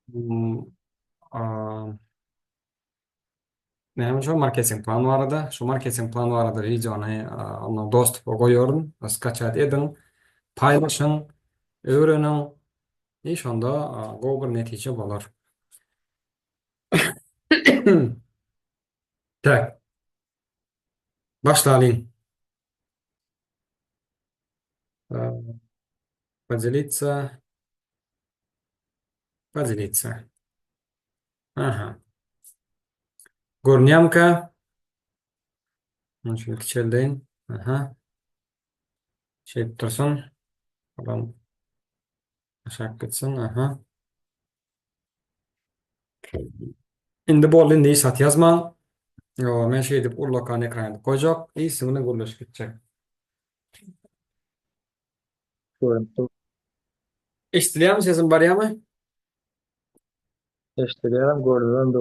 Hmm, aa, Benim şu marketing planı vardı. Şu marketing planı vardı. Videonu onu dostup koyuyorum. Skачать edin. Paylaşın. Öğrenin. İnşallah Google netice olur. Так, başlayalım. Э, Поделиться. Поделиться. Ага. Görünüyor. Şöyle küçüldeyin. Aha. Şey dursun. Falan aşağı gitsin. Aha. Endi bol endi sat yazma. Yo, men şey dep urlakan ekranı koyacak. İsmini gurlaş gidecek. Görüntü Eşitliyor mu sesim var ya mı? eşitleyen görülen de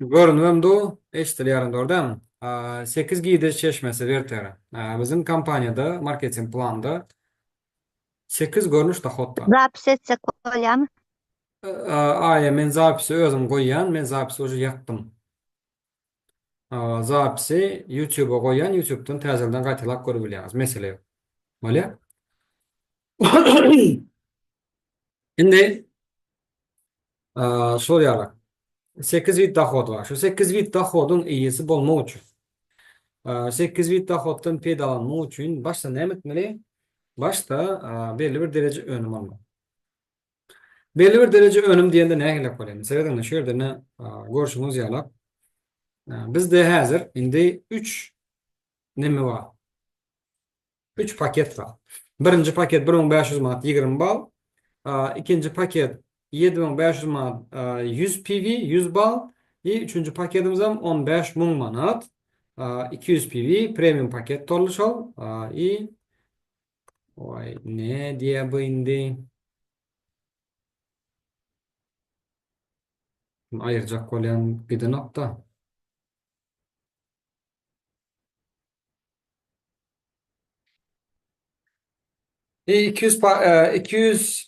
Görünüyorum du. Eşitliyorum doğru değil mi? 8 giydir çeşmesi vertere. Bizim kampanyada, marketing planda 8 görünüş dohot var. Запись etsek olayam. Men zapisi özüm koyyan, men zapisi oje yaptım. Zapisi YouTube'a koyyan, YouTube'dan təzelden qaytalap görebilirsiniz. Mesele yok. Öyle? Şimdi soruyorlar. 8 bit dohod var. Şu 8 bit dohodun iyisi bolmak üçün. 8 bit dohoddan pedalanmak üçün başta ne etmeli? Başta belli bir derece önüm almalı. Belli bir derece önüm diyende ne gelip koyayım? Seyredin şu yerde ne görüşümüz yalak. Bizde hazır indi 3 nemi var? 3 paket var. Birinci paket 1500 manat 20 bal. İkinci paket 7500 manat 100 PV 100 bal. Üçüncü paketimiz ham 15.000 manat 200 PV premium paket torluşal. Vay ne diye bu indi? Ayıracak olan bir de nokta. 200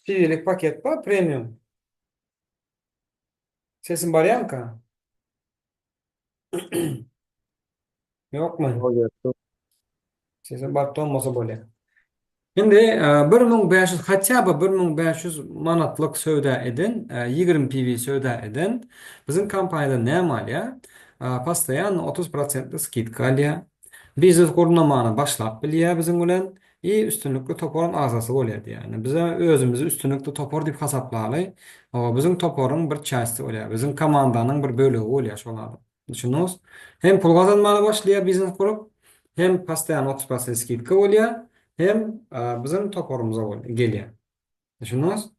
PV'lik paket var premium. Sesin var ya mı? Yok mu? görüntü Sesin var olmasa böyle. Şimdi 1500 hatta 1500 manatlık söyle edin, 20 PV söyle edin. Bizim kampanyada ne mal ya? Pastayan 30% skidka alıyor. Biznes kurulmağını başlap biliyor bizim bilen. İyi üstünlüklü toporun azası oluyordu yani. Bize özümüzü üstünlüklü topor dip hesaplayalı. O bizim toporun bir çeşidi oluyor. Bizim komandanın bir bölüğü oluyor şolada. Düşünüyoruz. Hem pul kazanmaya başlıyor biznes kurup hem pastayan 30% skidka oluyor. Hem bizim toporumuza geliyor. Düşünüyoruz.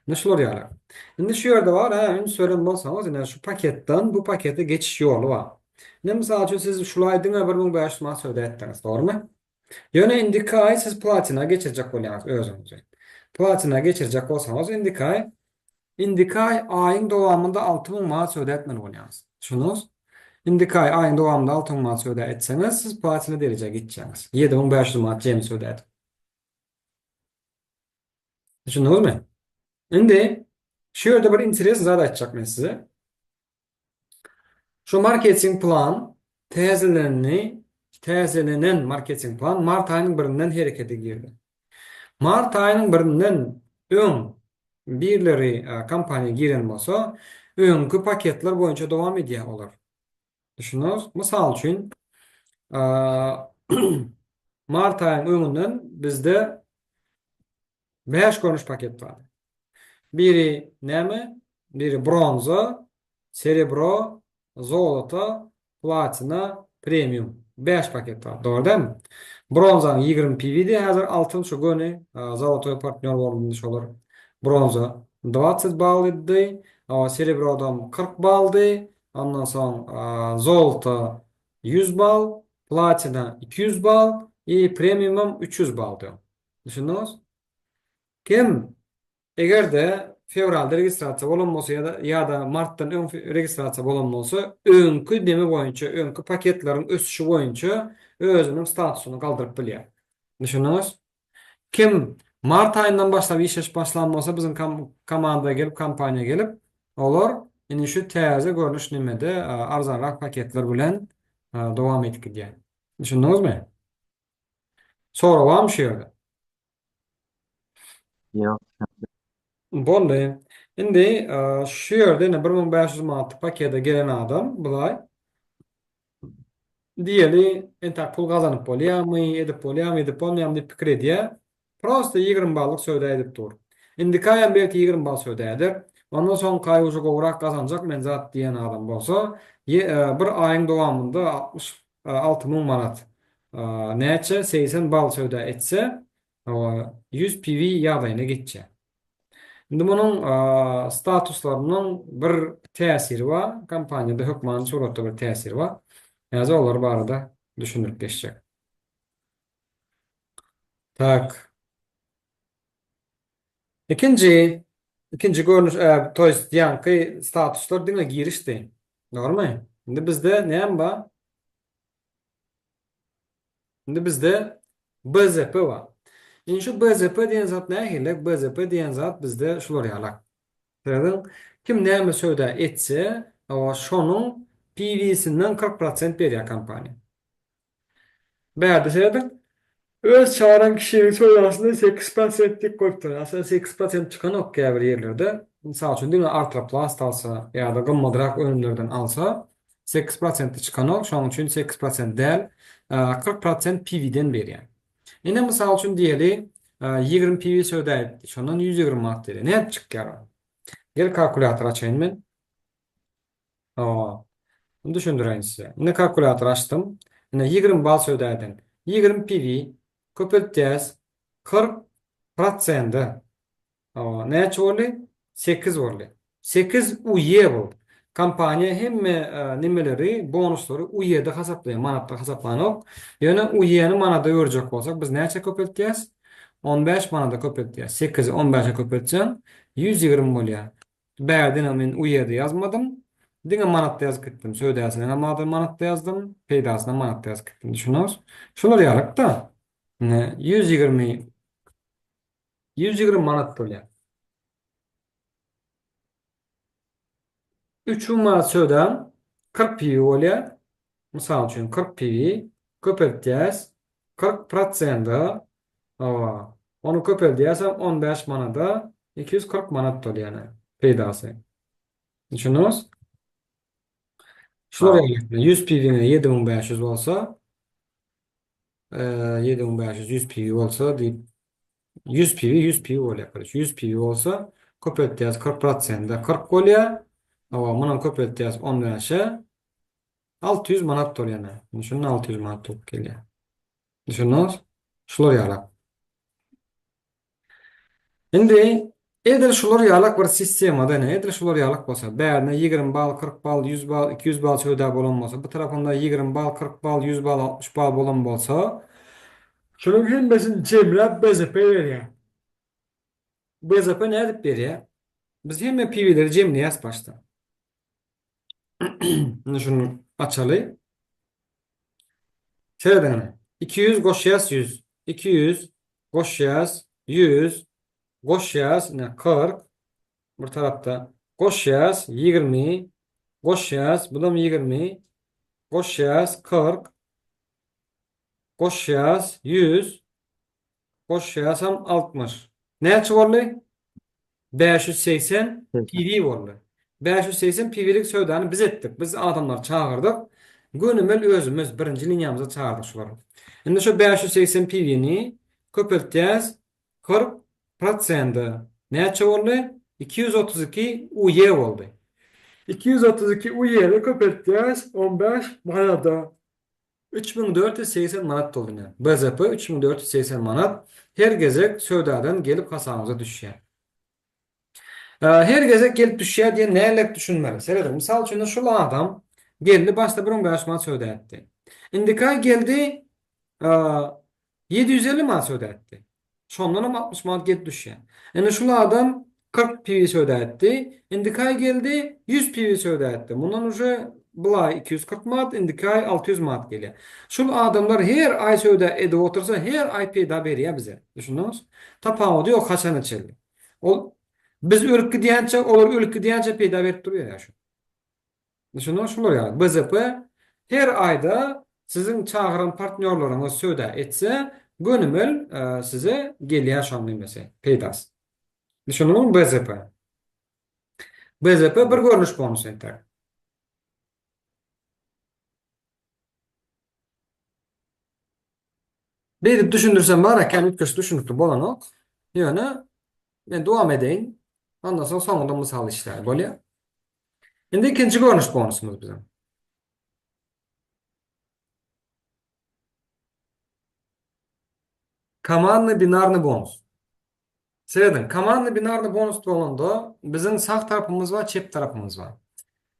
Nasıl oluyor? Şimdi şu yerde var. Ön söylem bolsanız yine şu paketten bu pakete geçiş yolu var. Ne misal için siz şulaydın 1500 manat öde ettiniz. Doğru mu? Yöne indikay siz platina geçirecek oluyorsunuz özünüzü. Platina geçirecek olsanız indikay ayın devamında 6000 manat öde etmeli oluyorsunuz. Düşünüyoruz. İndikay ayın devamında 6000 manat öde etseniz siz platina derece geçeceksiniz. 7500 manat cemi öde et. Düşündünüz mü? Şimdi şöyle bir interes zat açacak ben size. Şu marketing plan tezilenen marketing plan Mart ayının birinden harekete girdi. Mart ayının birinden ön birileri kampanya giren olsa önkü paketler boyunca devam ediyor olur. Düşünüyoruz. Misal için e, Mart ayının önünden bizde 5 konuş paket var. Biri nemi? Biri bronza, serebro, zolota, platina, premium. 5 paket var. Doğru değil mi? Bronzanın 20 PV'di. Hazır altın şu günü zolotoya partner olmuş olur. Bronza 20 bal idi. Serebrodan 40 baldı. Ondan sonra zolota 100 bal, platina 200 bal, premiumum 300 bal diyor. Düşündünüz? Kim Eğer fevralda registratsiya bolanmasa ya da marttan ön registratsiya bolanmasa önkü demi boyunca önkü paketlerin ösüşü boyunca özünün statusunu kaldırıp bilýär. Düşünüňiz? Kim mart ayından başlap işleş başlanmasa bizim komanda gelip kampanya gelip Olar indi şu täze görnüş nimede arzanrak paketler bilen dowam etdirýär. Düşündiňizmi? Sorawam şu ýerde. Yok. Boldy. Indi şu ýerde 1500 manatlyk pakete gelen adam bulay diýeli entak pul gazanyp bolýarmy, edip bolýarmy, edip bolmaýarmy diýip pikir edýär. Prosta 20 ballyk söwda edip dur. Indi kaýan belki 20 bal söwda eder. Ondan soň kaý uçuk gowrak gazanjak men zat diýen adam bolsa, bir aýyň dowamında 66.000 manat. Näçe 80 bal söwda etse, 100 PV ýagdaýyna geçýär. Indi bunun statuslarynyň bir täsiri bar, kompaniýada hökmanyň suratda bir täsiri bar. Ýazy olar barada düşünürip geçecek. Tak. İkinci görünüş, to jest ýanky statuslar diňe girişdi. Normal. Indi bizde näme bar? Indi bizde BZP bar. Indi şu BZP diýen zat nähili? BZP diýen zat bizde şular ýalak. Gördün? Kim näme söwda etse, şonuň PV'sinden 40% berýär kompaniýa. Bäde sebäp öz çağıran kişinin söwdasynda 8%lik goýupdyr. Aslında 8% çıkan ok bir yerlerde. Misal üçin diňe artlaplast alsa ýa-da gymmadrak önümlerden alsa 8% çıkan ok, şonuň üçin 8% däl, 40% PV'den berýär. Ine misal üçin diýeli 20 PV söwda etdi. Şondan 120 manat berýär. Näme çykýar? Gel kalkulator açayım ben. Aa, bunu düşündüreyim size. Ne kalkulator açtım. Ne 20 bal söderden. 20 PV köpelteceğiz. 40 protsende. Aa, ne çorlu? 8 orlu. 8 UY bu. Kampanya hem nimeleri, bonusları UY'de hesaplayan, manatta hesaplanıp. Yani UY'ni manada görecek olsak biz neçe köpelteceğiz? 15 manada köpelteceğiz. 8'i 15'e köpelteceğim. 120 bolýar. Bärdine men UY'de yazmadım. Diňe manatda yazıp gittim. Söýdäsine manatda yazdım. Peýdasyna manatda yazıp gittim. Düşünüňiz? Şolar ýarak da. 120 manat bolýar. 3 manat söýdäm 40 PV bolýar. Mysal üçin 40 PV köpeltýäs 40%. Onu köpeltýäsem 15 manada 240 manat bolýar. Peýdasy. Düşünüňiz? Şular Ha. ýaly. 100 PV-ne 7500 bolsa, 7500 100 PV bolsa diýip 100 PV 100 PV bolýar. 100 PV bolsa köpeltýäs 40%-de 40 bolýar. Munyň köpeltýäs 15-e 600 manat bolýar. Şunun 600 manat bolup gelýär. Düşündiňiz? Şular ýaly. Indi edil şular ýalak bir sistemada ne? Edil şular ýalak bolsa, bärine 20 bal, 40 bal, 100 bal, 200 bal söwda bolan bolsa, bu tarapynda 20 bal, 40 bal, 100 bal, 60 bal bolan bolsa, şunun hemmesini jemläp BZP berýär. BZP nädip berýär? Biz hemme PV'leri jemleýäs başta. Şunu açaly. Şeýle 200 goşýas 100, 200 goşýas 100, goşýas 40, bir tarafta goşyaz 20, goşyaz bu da 20, goşyaz 40, goşyaz 100, goşyaz 60. Näçe boldy? 580 PV boldy. 580 PV'lik söwdany biz etdik. Biz adamlar çağırdık. Gönümel özümüz birinci linýamyza çağırdyk şolary. Indi şu 580 PV'ni köpeltýäs 40%. Näçe boldy? 232 UY boldy. 232 UY'li köpeltýäs 15 manada. 3480 manat boldy. BZP 3480 manat her gezek söwdadan gelip kasamyza düşýär. Her gezek gelip düşýär diye nälik düşünmeli. Seredim. Misal üçin şu adam geldi başta 1500 manat söwda etdi. Indika geldi 750 manat söwda etdi. Şondan 60 manat gelip düşýär. Yani şu adam 40 PV söwda etdi. Indikay geldi 100 PV söwda etdi. Bundan uje bulay 240 manat, indikay 600 manat gelýär. Şol adamlar her ay söwda edip otursa her ay peyda berýär bize. Düşündiňiz? Tapawudy ýok haçan içerli. Ol Biz ölkü diýençe, olar ölkü diýençe peýda berip durýar ýa şu. Şunu şular ýaly. BZP her aýda sizin çağıran partnerlaryňyz söwda etse, gönümel size gelýär şonly mesele peýdas. Düşünüň BZP. BZP bir görnüş bonus enter. Beýdip düşündirsem bar ekan, ütköş düşünüpdi bolanok. Ýöne men dowam edeýin. Ondan soň soňunda mysal işler bolýar. Indi ikinji görnüş bonusumuz bizim. Командный бинарный bonus. Seredin, командный бинарный bonus bolanda bizim sağ tarapymyz var, çep tarapymyz var.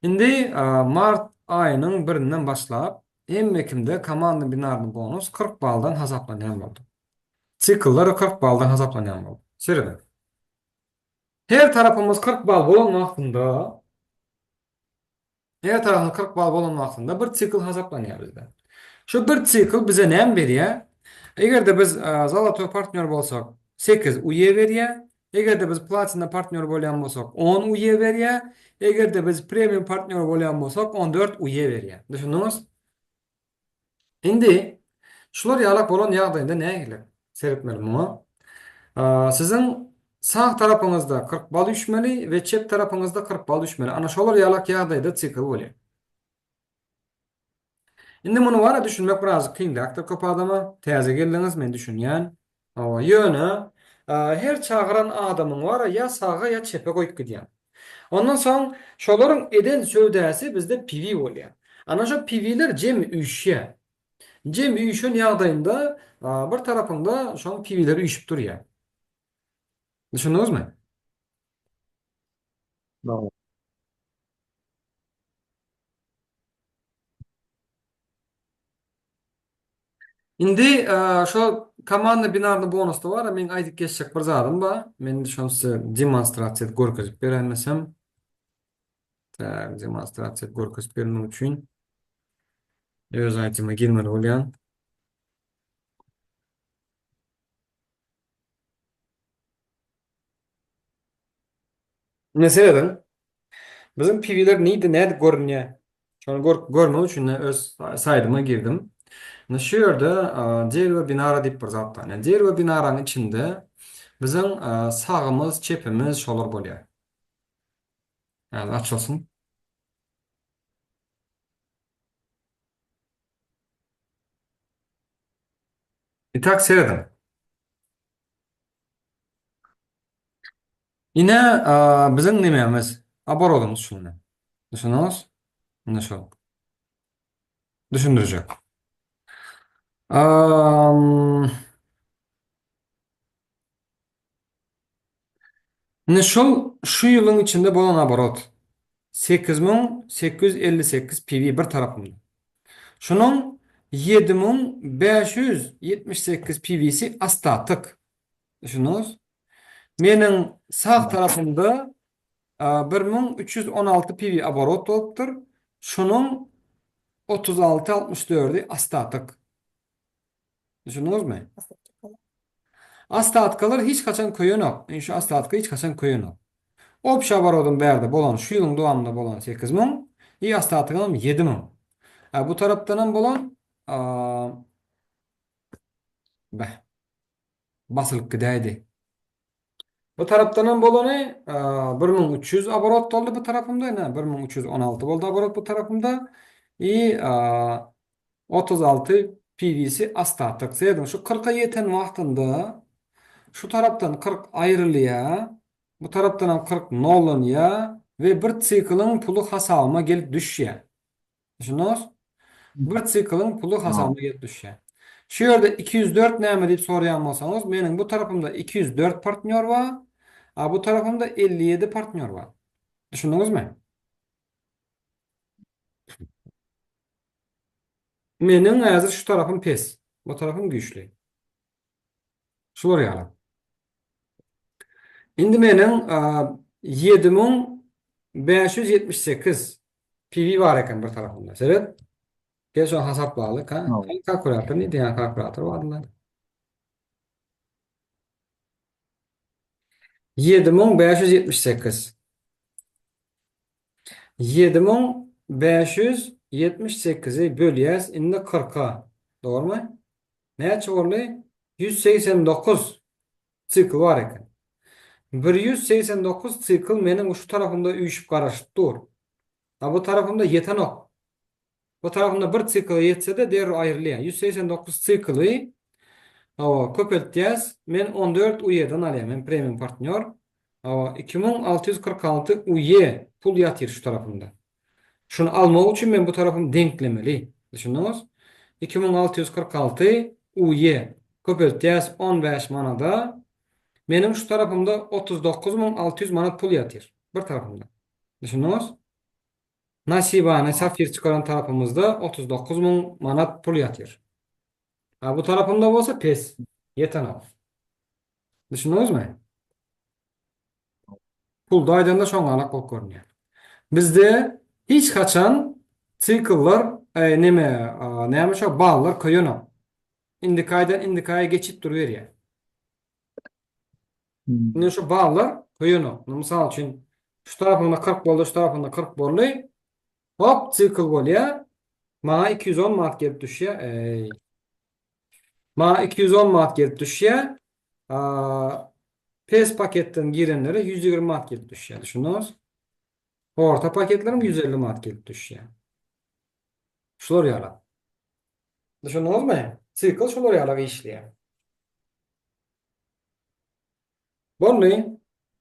Indi mart ayının birinden başlap emmekimde командный бинарный bonus 40 baldan hesaplanýan boldy. Sikllar 40 baldan hesaplanýan boldy. Seredin. Her tarapymyz 40 bal bolan wagtynda, her tarafymyz 40 bal bolan wagtynda bir sikl hesaplanýar bizde. Şu bir sikl bize näme berýär? Egerde biz zalato partner bolsak 8 uye berýär. Egerde biz platina partner bolýan bolsak 10 uye berýär. Egerde biz premium partner bolýan bolsak 14 uye berýär. Düşündiňiz? Indi şular ýalak bolan ýagdaýynda näme gelir? Seripmeli muňa. Sizin sağ tarapyňyzda 40 bal düşmeli we çep tarapyňyzda 40 bal düşmeli. Ana şolar ýalak ýagdaýda sikl bolýar. Indi muny wara düşünmek biraz kynlakdyr köp adama. Täze geldiňiz men düşünýän. Ýöne her çağıran adamyň wara ya sağa ya çepe goýup gidýär. Ondan soň şolaryň eden söwdäsi bizde PV bolýar. Ana şu PV'ler jemi üýşýär. Jemi üýşen ýagdaýynda bir tarapynda şoň PV'leri üýşüp durýar. Düşündiňizmi? No. Indi şo командный binarny bonusda bar, men aýdyp geçjek bir zadym bar. Men şonu size demonstrasiýa edip görkezip berelmesem. Demonstrasiýa edip görkezip bermek üçin öz aýtyma girmeli bolýan. Meseleden bizim PV'ler näde görünýär? Şonu görmek üçin öz saýtyma girdim. Şu ýerde derwe binara diýip bir zat bar. Yani derwe binaranyň içinde bizim sagymyz, çepimiz şolar bolýar. Yani açılsın. Tak seredim. Ine bizim nememiz abarodumuz şunu. Düşünüňiz? Ine şol. Düşündürjek. Ine şol şu ýylyň içinde bolan abarot 8858 PV bir tarapynda. Şunun 7578 PV'si astatyk. Düşünüňiz? Meniň sağ tarapymda 1316 PV abarot bolupdyr. Şunun 36-64'i astatyk. Düşündüňizmi? Astatkalar hiç kaçan köýenok. Şu astatka hiç kaçan köýenok. Opşa barodun bärde bolan şu ýylyň dowamında bolan 8000, astatkalar 7000. Bu tarapdan bolan basylyp gidäýdi. Bu tarapdan bolany 1300 abarot boldy bu tarapymda, 1316 boldy abarot bu tarapymda. 36 PV'si astatyk. Seýdim şu 40'a ýeten wagtynda şu tarapdan 40 aýrylýar, bu tarapdan 40 nollanýar we bir siklyň pulu hasabyma gelip düşýär. Düşündiňiz? Bir siklyň pulu hasabyma gelip düşýär. Şu ýerde 204 näme diýip soraýan bolsaňyz, meniň bu tarapymda 204 partner bar, bu tarapymda 57 partner bar. Düşündiňizmi? Meniň häzir şu tarapym pes, bu tarapym güýçli. Şular ýaly. Indi meniň 7578 PV bar eken bir tarapymda. Sebep? Gel şu hasaplalyk ha. No. Kalkulator ne diýen kalkulator barlar. 7578. 7578'i bölüyäs indi 40'a. Doğru mu? Näçe boldy? 189 sikl var eken. 189 sikl menin uç tarafımda üýüşüp garaşyp dur. Ha bu tarafımda yeten ok. Bu tarafımda bir sikl yetse-de der aýrylýar. 189 sikly köpeltýäs. Men 14 UY'dan alýar. Men premium partner. 2646 UY pul ýatyr şu tarafımda. Şunu almak üçin men bu tarafym denklemeli. Düşündiňiz? 2646 UY köpeltýäs 15 manada. Menim şu tarafımda 39600 manat pul ýatyr. Bir tarafımda. Düşündiňiz? Nasibane safir çıkaran tarafımızda 39.000 manat pul ýatyr. Ha bu tarafımda bolsa pes. Yeten al. Düşündiňizmi? Pul daýdanda şoň alak bolup görünýär. Bizde hiç kaçan sikıllar näme şo ballar koýanok. Indikaydan indikaya geçip duruyor ya. Ne şu ballar koýanok. Mysal üçin şu tarafında 40 boldy, şu tarafında 40 boldy. Hop sikl bolýar. Maňa 210 manat gelip düşýär. Maňa 210 manat gelip düşýär. Pes paketden girenlere 120 manat gelip düşýär. Düşündiňiz? Orta paketlerim 150 manat gelip düşýär. Şular ýaly. Düşündiňizmi? Sikl şular ýaly işleýär. Boldy.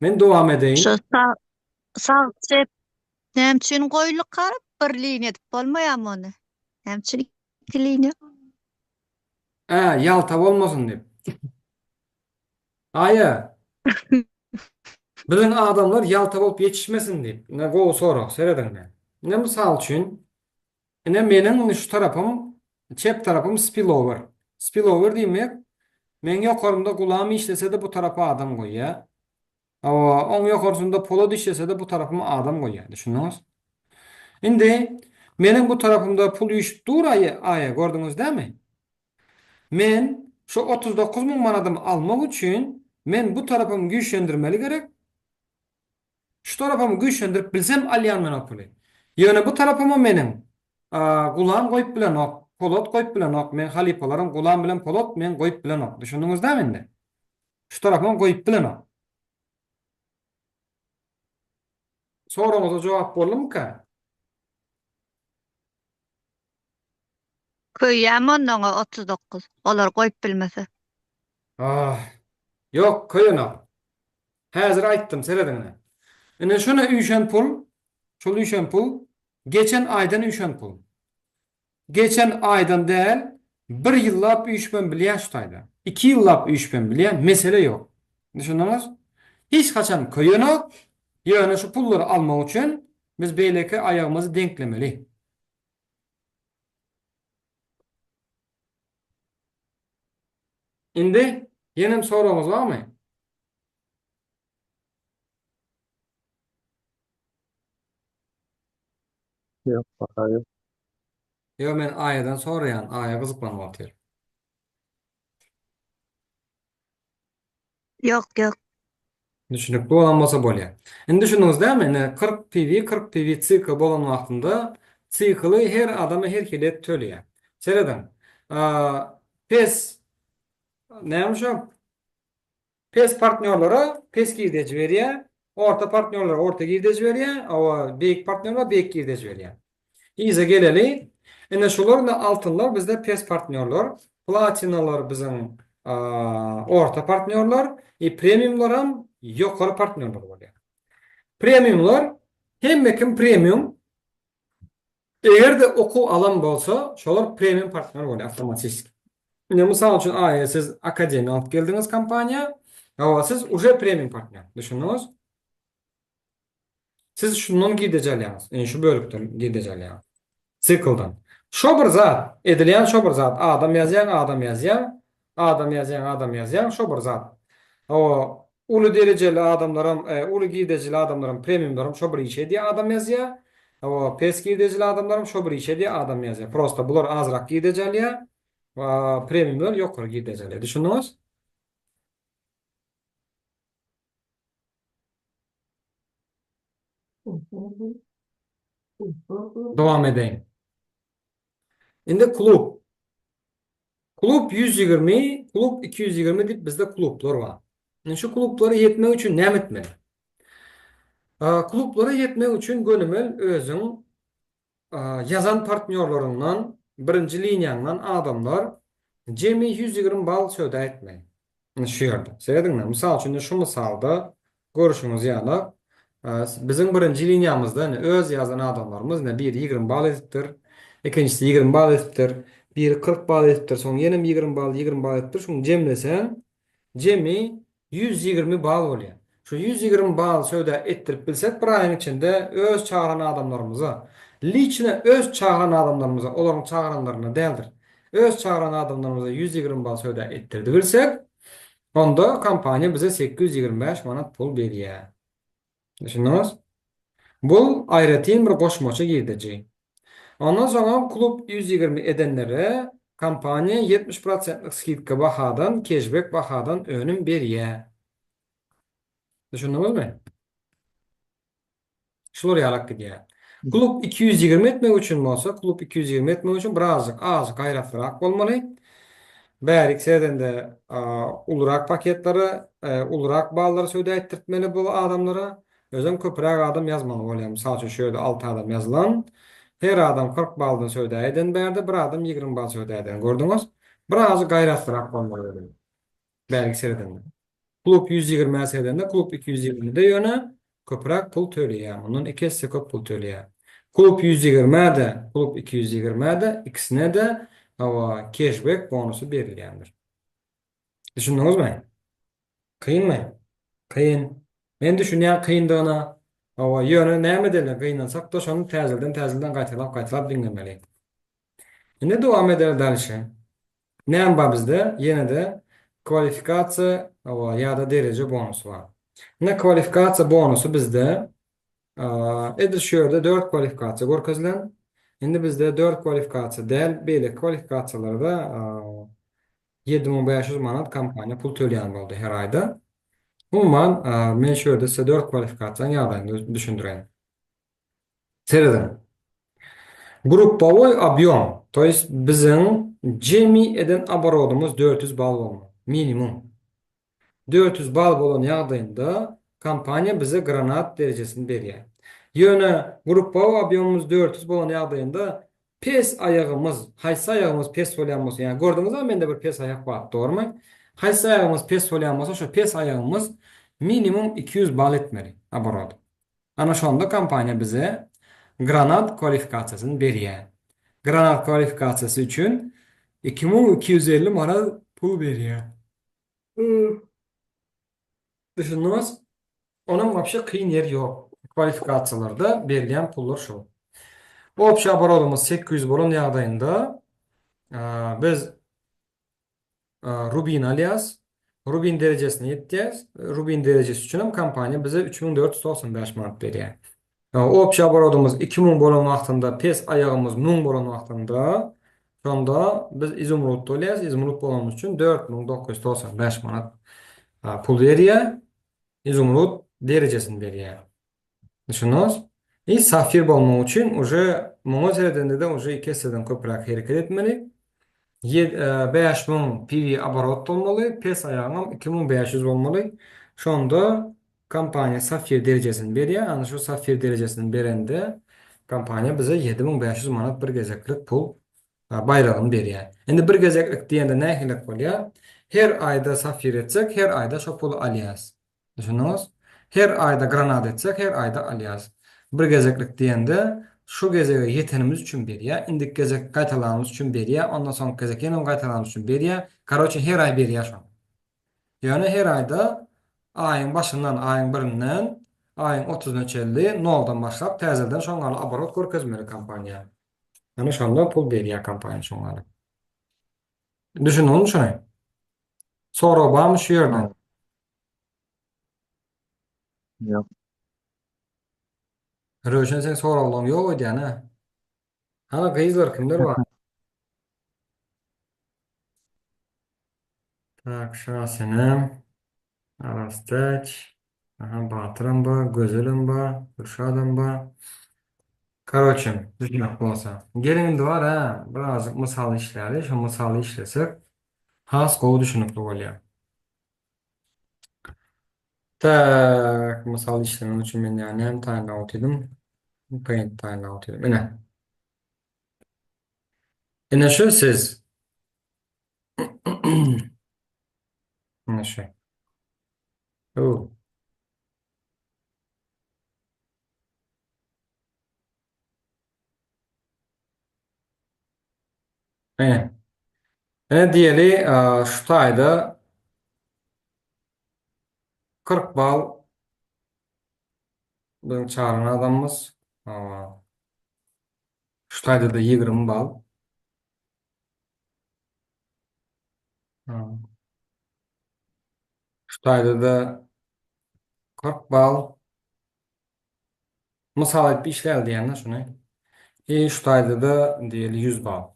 Men dowam edeýin. Şu sağ cep nämçin goýulyk garap bir linia edip bolmaýarmy ony? Nämçilik iki linia? Ýalta bolmasyn dip. Aýa. Bilen adamlar ýalta bolup ýetişmesin dip. Ne go sorak serediňler. Ne mysal üçin ine meniň şu tarapym, çep tarapym spillover. Spillover diýmek, men ýokarymda gulamy işlese-de bu tarapa adam goýýar. Oň ýokarsynda pola düşese de bu tarapyma adam goýýar. Düşündiňiz? Indi meniň bu tarapymda pul ýüşüp dur aýa gördüňiz dämi? Men şu 39.000 manatym almak üçin men bu tarapymy güýçlendirmeli gerek. Şu tarapymy güýçlendirip bilsem alýan men o puly. Ýöne bu tarapyma meniň gulam goýup bilen ok, polat goýup bilen ok, men halipalaryň gulam bilen polat men goýup bilen ok. Düşündiňiz dämi indi? Şu tarapyma goýup bilen ok. Soraňyza jogap boldumka? Köýýärmi ondan 39? Olar goýup bilmese. Yok koýanok. Häzir aýtdym serediňne. Ine şuna üýşen pul, şol üýşen pul geçen aýdan üýşen pul. Geçen aýdan däl, bir ýyllap üýşmen bilýär şu taýda. 2 ýyllap üýşmen bilýär, mesele ýok. Düşündiňiz? Hiç kaçan koýanok, ýöne şu pullary almak üçin biz beýleki aýagymyzy denklemeli. Indi yenim soraňyz barmy? Yok, hayır. Yo men aýadan soraýan, aýa gyzyklanmak atýar. Yok. Düşünüp bolanmasa bolýar. Indi düşündiňiz dämi? 40 PV, 40 PV sikl bolan wagtynda sikly her adama her kilet tölýär. Sereden? Pes näme şo? Pes partnerlere pes girdeci berýär, orta partnerlere orta girdeci berýär, beýik partnerlere beýik girdeci berýär. İze geleli. Ene şular da altınlar bizde pes partnerler, platinalar biziň orta partnerler, premiumlar hem ýokary partnerler bolýar. Premiumlar hemmekim premium. Egerde oku alan bolsa, şolar premium partner bolýar awtomatik. Ne mysal üçin siz akademiýa alyp geldiňiz kampaniýa, siz uje premium partner. Düşündiňiz? Siz şundan gidejelýäňiz. Şu bölükden gidejelýäňiz. Sikldan. Şo bir zat, edilýän şo bir zat, adam ýazýan, adam ýazýan, şo bir zat. Uly derejeli adamlarym, uly gidejeli adamlarym, premiumlarym şo bir işe diýe adam ýazýar. Pes gidejeli adamlarym şo bir işe diýe adam ýazýar. Prosta bular azrak gidejeli, premiumlar ýokary gidejeli. Düşündiňiz? Devam edeyim. Şimdi klub. Klub 120, klub 220 dip bizde klublar var. Yani şu klubları yetmek için ne etmeli? Klublara yetmek için gönümel özün yazan partnörlerinden birinci linyandan adamlar cemi 120 bal söde etmeyi. Şu yerde. Seyredin mi? Misal için şu misalda görüşümüz yana bizim birinci linyamızda öz yazan adamlarımız ne bir 20 bal ediptir. İkincisi 20 bal ediptir. Bir 40 bal ediptir. Son yeni 20 bal ediptir. Şunu cemlesen cemi 120 bal oluyor. Şu 120 bal söyle ettirip bilsek bir ayın içinde öz çağıran adamlarımıza liçine öz çağıran adamlarımıza onların çağıranlarına değildir. Öz çağıran adamlarımıza 120 bal söyle ettirdi bilsek onda kampanya bize 825 manat pul veriyor. Düşündünüz? Bu ayrıtın bir koşmaça girdeceği. Ondan sonra klub 120 edenlere kampanya 70%'lık skidka bahadan, cashback bahadan önüm veriyor. Düşündünüz mü? Şular yalak gidiyor. Klub 220 etmek için olsa, klub 220 etmek için birazcık az gayretlirak olmalı. Bärik seden de ulurak paketleri, ulurak bağları söyle ettirtmeli bu adamlara. Özüm köpürek adam yazmalı olayım. Misal için şöyle 6 adam yazılan. Her adam 40 baldan söyle eden berdi, bir adam 20 bal söyle eden. Gördünüz? Birazcık gayretlirak olmalı. Bärik seden de. Klub 120 sedende klub 220 de yöne köpürak pul töleýär. Onun ikisi köp pul töleýär. Klub 120 de, klub 220 de ikisine de hava cashback bonusu berilýändir. Düşündüňiz mi? Kıyın mı? Kıyın. Men düşünýär kıyındygyna. Hava yöne näme dele kıyınsak da şonu täzelden gaýtalap dinlemeli. Indi dowam eder dalşy. Näme bar bizde? Ýene de kwalifikasiýa ýa-da derece bonusu var. Ne kwalifikasiýa bonusu bizde edir şu ýerde 4 kwalifikasiýa görkezlen. Indi bizde 4 kwalifikasiýa däl, beýle kwalifikasiýalarda 7500 manat kampanya pul töleýän boldy her aýda. Umman men şu ýerde size 4 kwalifikasiýany ýagdaýynda düşündirelim. Sereden. Gruppowy объем, то есть bizim cemi eden abarodumuz 400 bal bolmaly. Minimum. 400 bal bolan ýagdaýynda kampanya bize granat derejesini berýär. Ýöne gruppowy объемumuz 400 bolan ýagdaýynda pes ayagımız, haýsy ayagımız pes bolýanmasa, ýani gördüňizmi mende bir pes ayak bar, dogrymy? Haýsy ayagımız pes bolýanmasa, şo pes ayagımız minimum 200 bal etmeli abarod. Ana şonda kampanya bize granat kwalifikasiýasyny berýär. Granat kwalifikasiýasy üçin 2250 manat pul berýär. Düşündünüz? Onun wapşe kıyın yer yok. Kwalifikasiýalarda berilýän pullar şu. Bu opşa abarodumuz 800 bolan ýagdaýynda biz Rubin alyas, Rubin derejesine ýetýäs. Rubin derejesi üçin hem kampanya bize 3495 manat berýär. O opşa abarodumuz 2000 bolan wagtynda, pes ayagymyz 1000 bolan wagtynda, şonda biz izumrut alyas, izumrut bolanmyz üçin 4995 manat pul berýär. İzumrut derejesini berýär. Düşündünüz? Safir bolmak üçin uje muňa seredende de uje 2 seden köpürak hereket etmeli. 5000 PV abarot bolmaly, pes ayağım 2500 bolmaly. Şonda kampanya safir derejesini berýär. Ana şu safir derejesini berende kampanya bize 7500 manat bir gezeklik pul bayragyny berýär. Endi bir gezeklik diýende nähilek bolýar? Her aýda safir etsek, her aýda şo pulu alýas. Düşündünüz? Her aýda granat etsek, her aýda alýas. Bir gezeklik diýende şu gezege yetenimiz üçin berýär, indik gezek gaýtalarymyz üçin berýär, ondan soňky gezek ýene gaýtalarymyz üçin berýär. Karoçe her aý berýär şo. Ýani her aýda aýyň başyndan, aýyň 1-inden aýyň 30-na çelli noldan başlap täzeden şoňaly abarot görkezmeli kampanya. Ýani şonda pul berýär kampanya şoňaly. Düşündüňizmi şonu? Sorag barmy şu ýerden? Yok. Röşen sen soraglaryň ýok idi ýani. Hana gyzlar kimler bar? Tak, şasenem. Arastek. Aha, Batırım var, Gözelim var, Kürşadım var. Karoçim, düşünmek bolsa. Gelin de var ha, birazcık misal işleri, şu misalı işlesek, has gowy düşünükli bolýar. Tak, misal işlemek üçin men ýa-ni hem taýinlaw etdim, paint taýinlaw etdim. Ine şu siz. Ine şu. Oo. Ine. Ine diýeli, şu taýda 40 bal biziň çağıran adamymız. Şu taýda da 20 bal. Şu taýda da 40 bal. Mysal edip işläl diýende şuny. Şu taýda da diýeli 100 bal.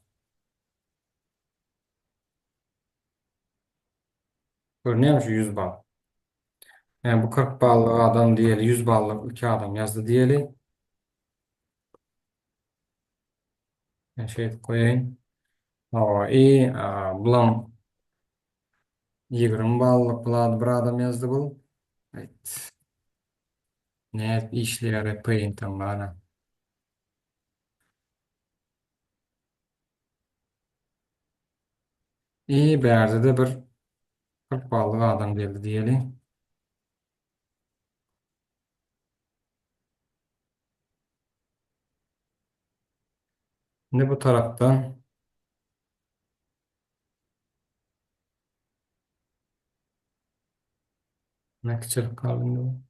Görnýärmi şu 100 bal? Yani bu 40 ballyk adam diýeli 100 ballyk iki adam ýazdy diýeli. Ben şey etip koýaýyn. Bulam 20 ballyk bulady bir adam ýazdy bu. Evet. Näet işleýär paintam bana. Bärde de bir 40 ballyk adam geldi diýeli. Ne bu taraftan? Ne kiçilik kalındı bu?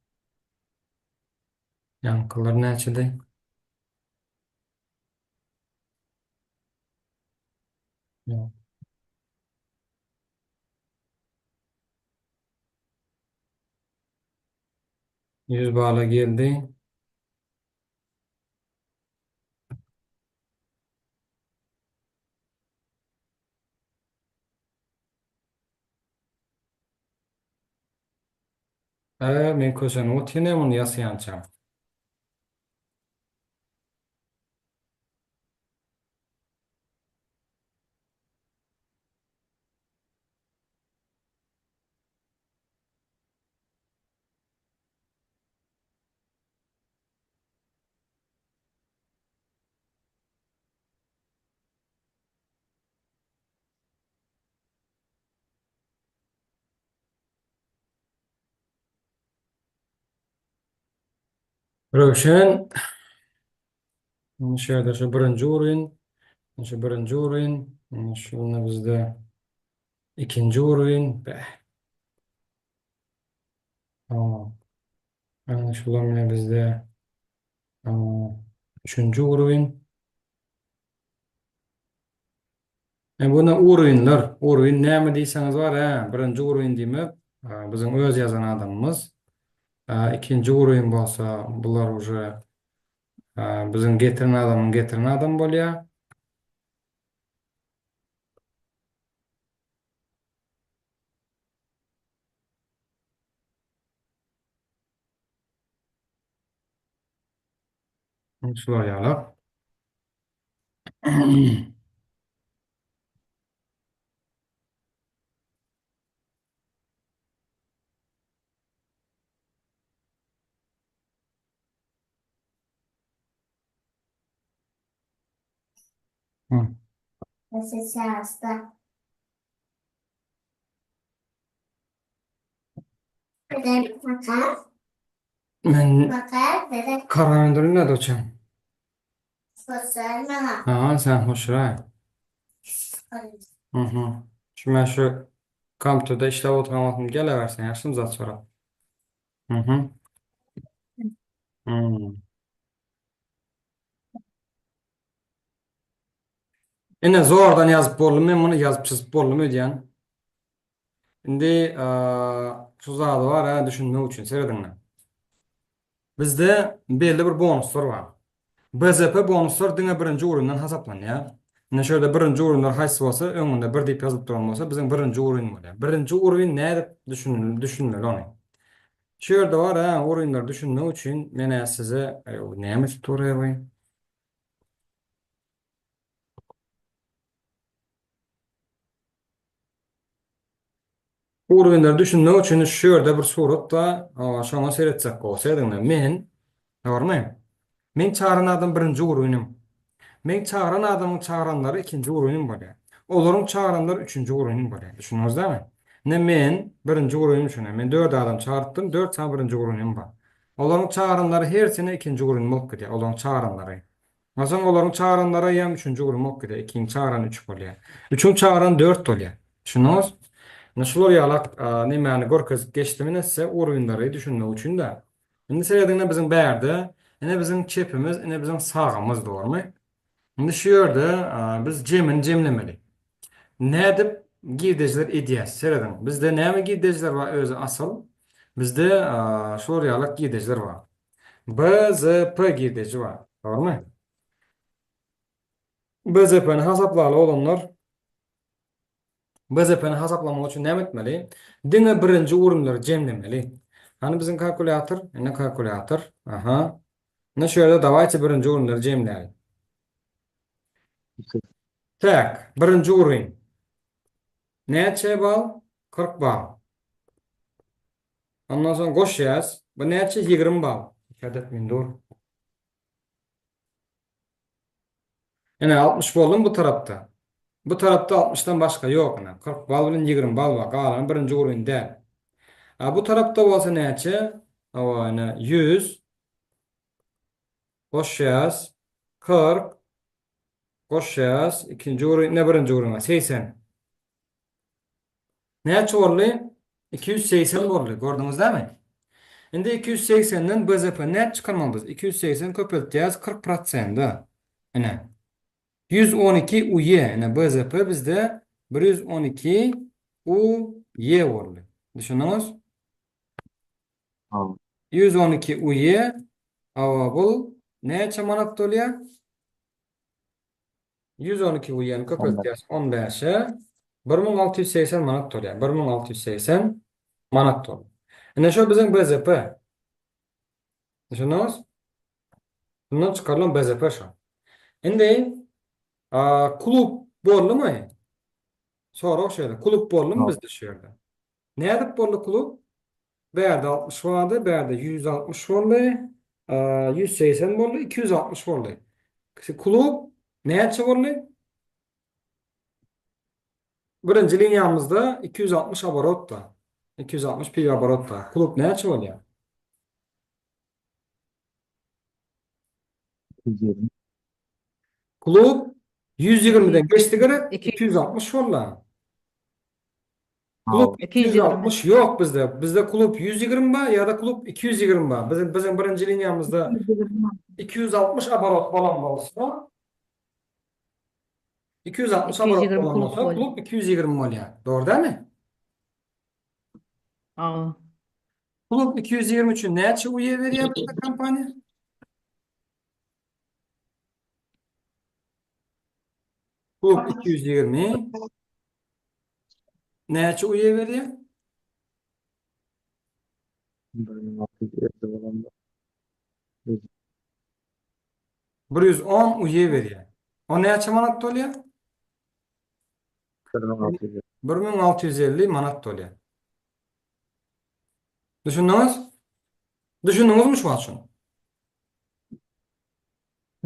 Yankılar näçede? Yok. 100 bala geldi. Men köşeni otine onu ýasaýançam. Rövşen, şöyle şu birinci urun, şu birinci urun, şunu bizde ikinci urun. Tamam. Yani şular bizde üçüncü urun. Buna urunlar, urun näme diýseňiz var ha, birinci urun diýmek, bizim öz ýazan adamymız. İkinci urun bolsa, bular уже bizim getiren adam bolýar. Şular ýaly. Hı. Men karandyryň näde doçam? Sen hoşra. Şu men şu kompüterде işläp oturan wagtym gelebersen ýaşym zat sorap. Hı. Hmm. Ine zordan ýazyp boldum, men muny ýazyp çyzyp boldum ödýän. Indi şu zady var ha düşünmek üçin serediňmi? Bizde belli bir bonuslar var. BZP bonuslar diňe birinci urundan hesaplanýar. Ine şöyle birinci urunlar haýsy bolsa, öňünde bir diýip ýazyp duran bolsa, biziň birinci urun bolýar. Birinci urun näde düşünmeli ony? Şu yerde var ha, oyunlar düşünmek için mene size näme tutorial. Bu oyunlar düşünmek için şu yerde bir suratda şoňa seretjek bolsadyň men, görmeň. Men çağıran birinci oyunum. Men çağıran adamın çağıranları ikinci oyunum bolýar. Olaryň çağıranlar üçüncü oyunum bolýar. Düşünýäňiz dämi? Ne men birinci oyunum üçin, men 4 adam çağırtdym, 4 çağ birinci oyunum bar. Olaryň çağıranları her sene ikinci oyunum bolup gidýär. Olaryň çağıranları. Masalan, olaryň çağıranlara ýa üçüncü oyunum bolup gidýär. Ikinci çağıran 3 bolýar. Üçüncü çağıran 4 bolýar. Düşünýäňiz? Naşular ýalak nämäni görkezip geçdimi näse oyunlary düşünmek üçin de. Indi seredinde bizim bärde, ene bizim çepimiz, ene bizim sağımız doğrumy? Indi şu ýerde biz jemlemeli. Nädip girdejler edýäs seredin. Bizde näme girdejler bar özü asıl? Bizde şol ýalak girdejler bar. BZP girdeji bar. Doğrumy? BZP'ni hasaplaly olanlar BZP'ni hasaplamak üçin näme etmeli? Diňe birinji urunlary jemlemeli. Hani bizim kalkulator, ene kalkulator. Aha. Ne şu ýerde dawaýça birinji urunlary jemläýär. Tak, birinji urun. Näçe bal? 40 bal. Ondan soň goşýas. Bu näçe? 20 bal. Şehadet min dur. Ene 60 boldum bu tarapda. Bu tarapda 60'dan başga ýok ene. 40 bal bilen 20 bal bar. Galan birinji urun däl. Bu tarapda bolsa näçe? Awa ene 100 goşýas 40 goşýas ikinji urun ne birinji urun 80. Näçe boldy? 280 boldy. Gördüňiz dämi? Indi 280'den BZP net çıkarmalıyız. 280 köpelteceğiz 40% da. Ene. 112 UY. Ene BZP bizde 112 UY oldu. Düşünüyorsunuz? Ha. 112 UY ava bul ne çamanat dolya? 112 UY'ni köpelteceğiz 15'e 1680 manat dolya. 1680 manat dolya. Ene şu bizim BZP. Düşünüyorsunuz? Bundan çıkarılan BZP şu. Indi kulüp borlu mu? Sonra o şöyle. Kulüp borlu mu Ha. bizde şu yerde? Ne edip borlu kulüp? Berde 60 vardı. Berde 160 borlu. 180 borlu. 260 borlu. Kulüp ne edip borlu? Birinci linyamızda 260 abarot da. 260 pi abarot da. Kulüp ne edip borlu ya? 120. Kulüp 120'den geçti gerek. 200. 260 borlu. Ha. Kulüp 220. 260 yok bizde. Bizde kulüp 120 var ya da kulüp 220 var. Bizim birinci linyamızda 260 abarot falan olsa 260 abarot 220 falan kulüp olsa bol. kulüp 220 mol yani. Doğru değil mi? Aa, Kulüp 220 için ne açı üye veriyor bize kampanya? Kulüp 220 ne açı üye veriyor? 1650 olan da 110 üye veriyor. O ne açı manat oluyor? 1650. 1650 manat oluyor. Düşündünüz? Düşündünüz mü şu an şunu?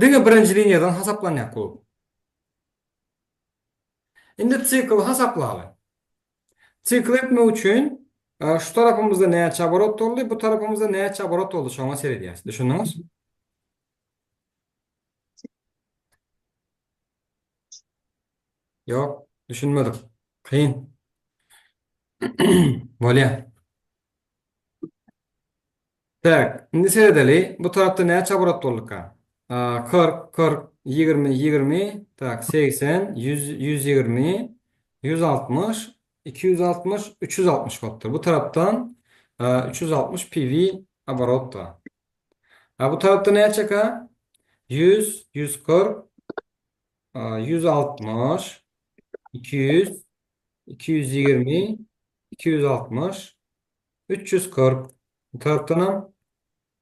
Diňe birinji linýadan hasaplanýar kulüp. Indi sikl hasaplaly. Sikl etmek üçin şu tarafımızda näçe abarot oldy, bu tarafımızda näçe abarot oldy şoňa seredýäs. Düşündüňiz? Yok, düşünmedik. Kıyın. Bolýar. Tak, indi seredeli bu tarafta näçe abarot boldyka? 40, 40, 20, 20, tak 80, 100, 120, 160, 260, 360 watt'tır. Bu taraftan 360 PV abarot da. Bu tarafta näçe ka? 100, 140, 160, 200, 220, 260, 340. Bu taraftan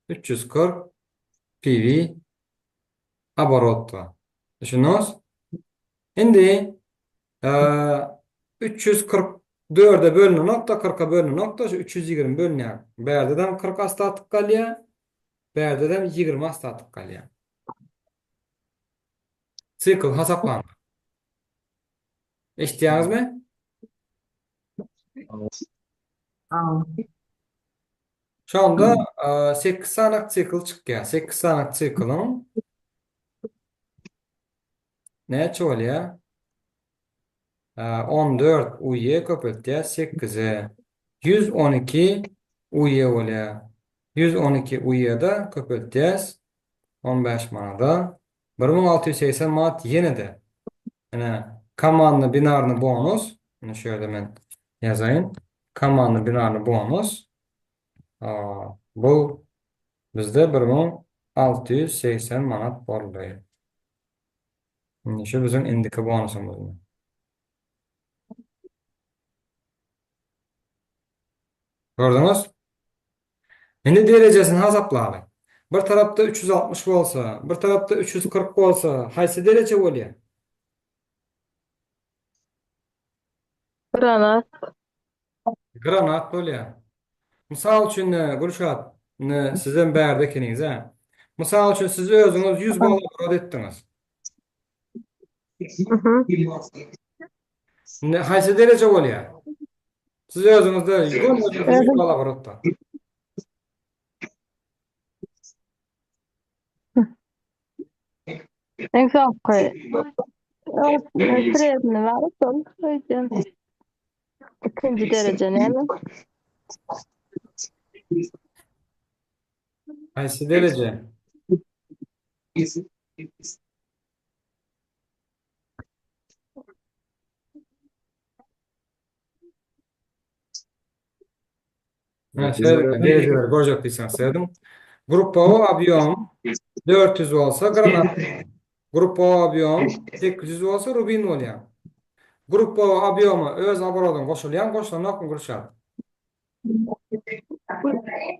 340 PV оборот var. Düşünüyoruz. Şimdi 344'e bölünü nokta 40'a bölünü nokta şu 320 bölünüyor. Berdeden 40 astatık kalıyor. Berdeden 20 astatık kalıyor. Sikl hesaplandı. İhtiyacınız mı? Tamam. Şu anda 8 sanak sikl çıkıyor. 8 sanak siklın ne oluyor? 14 uye köpüldü 8'e 112 uye oluyor. 112 uye da köpüldü 15 manada 1680 manat yine de. Yani kamanlı binarlı bonus. Bunu şöyle ben yazayım. Kamanlı binarlı bonus. Bu bizde 1680 manat oluyor. Şu bizim indiki bonusumuz. Gördünüz? Şimdi derecesini hesaplayalım. Bir tarafta 360 olsa, bir tarafta 340 olsa, haysi derece oluyor? Granat. Granat oluyor. Misal üçün Gülşat, sizin bärdekiniz ha. Misal üçün siz özünüz 100 bala murad ettiniz. Hı hı. Haysi derece oluyor? Siz özünüzde, özünüzde 100 Özüm bala muradda. en çok koy. Süresini verip onu koyacağım. İkinci derece ne mi? Haysi derece? Ha, dereceler görecektiyseniz söyledim. Grup O abiyom 400 olsa granat. Grup O abiyom 800 olsa rubin oluyor. Grup O abiyomu öz abarodun koşulyan koşulan kuruşat.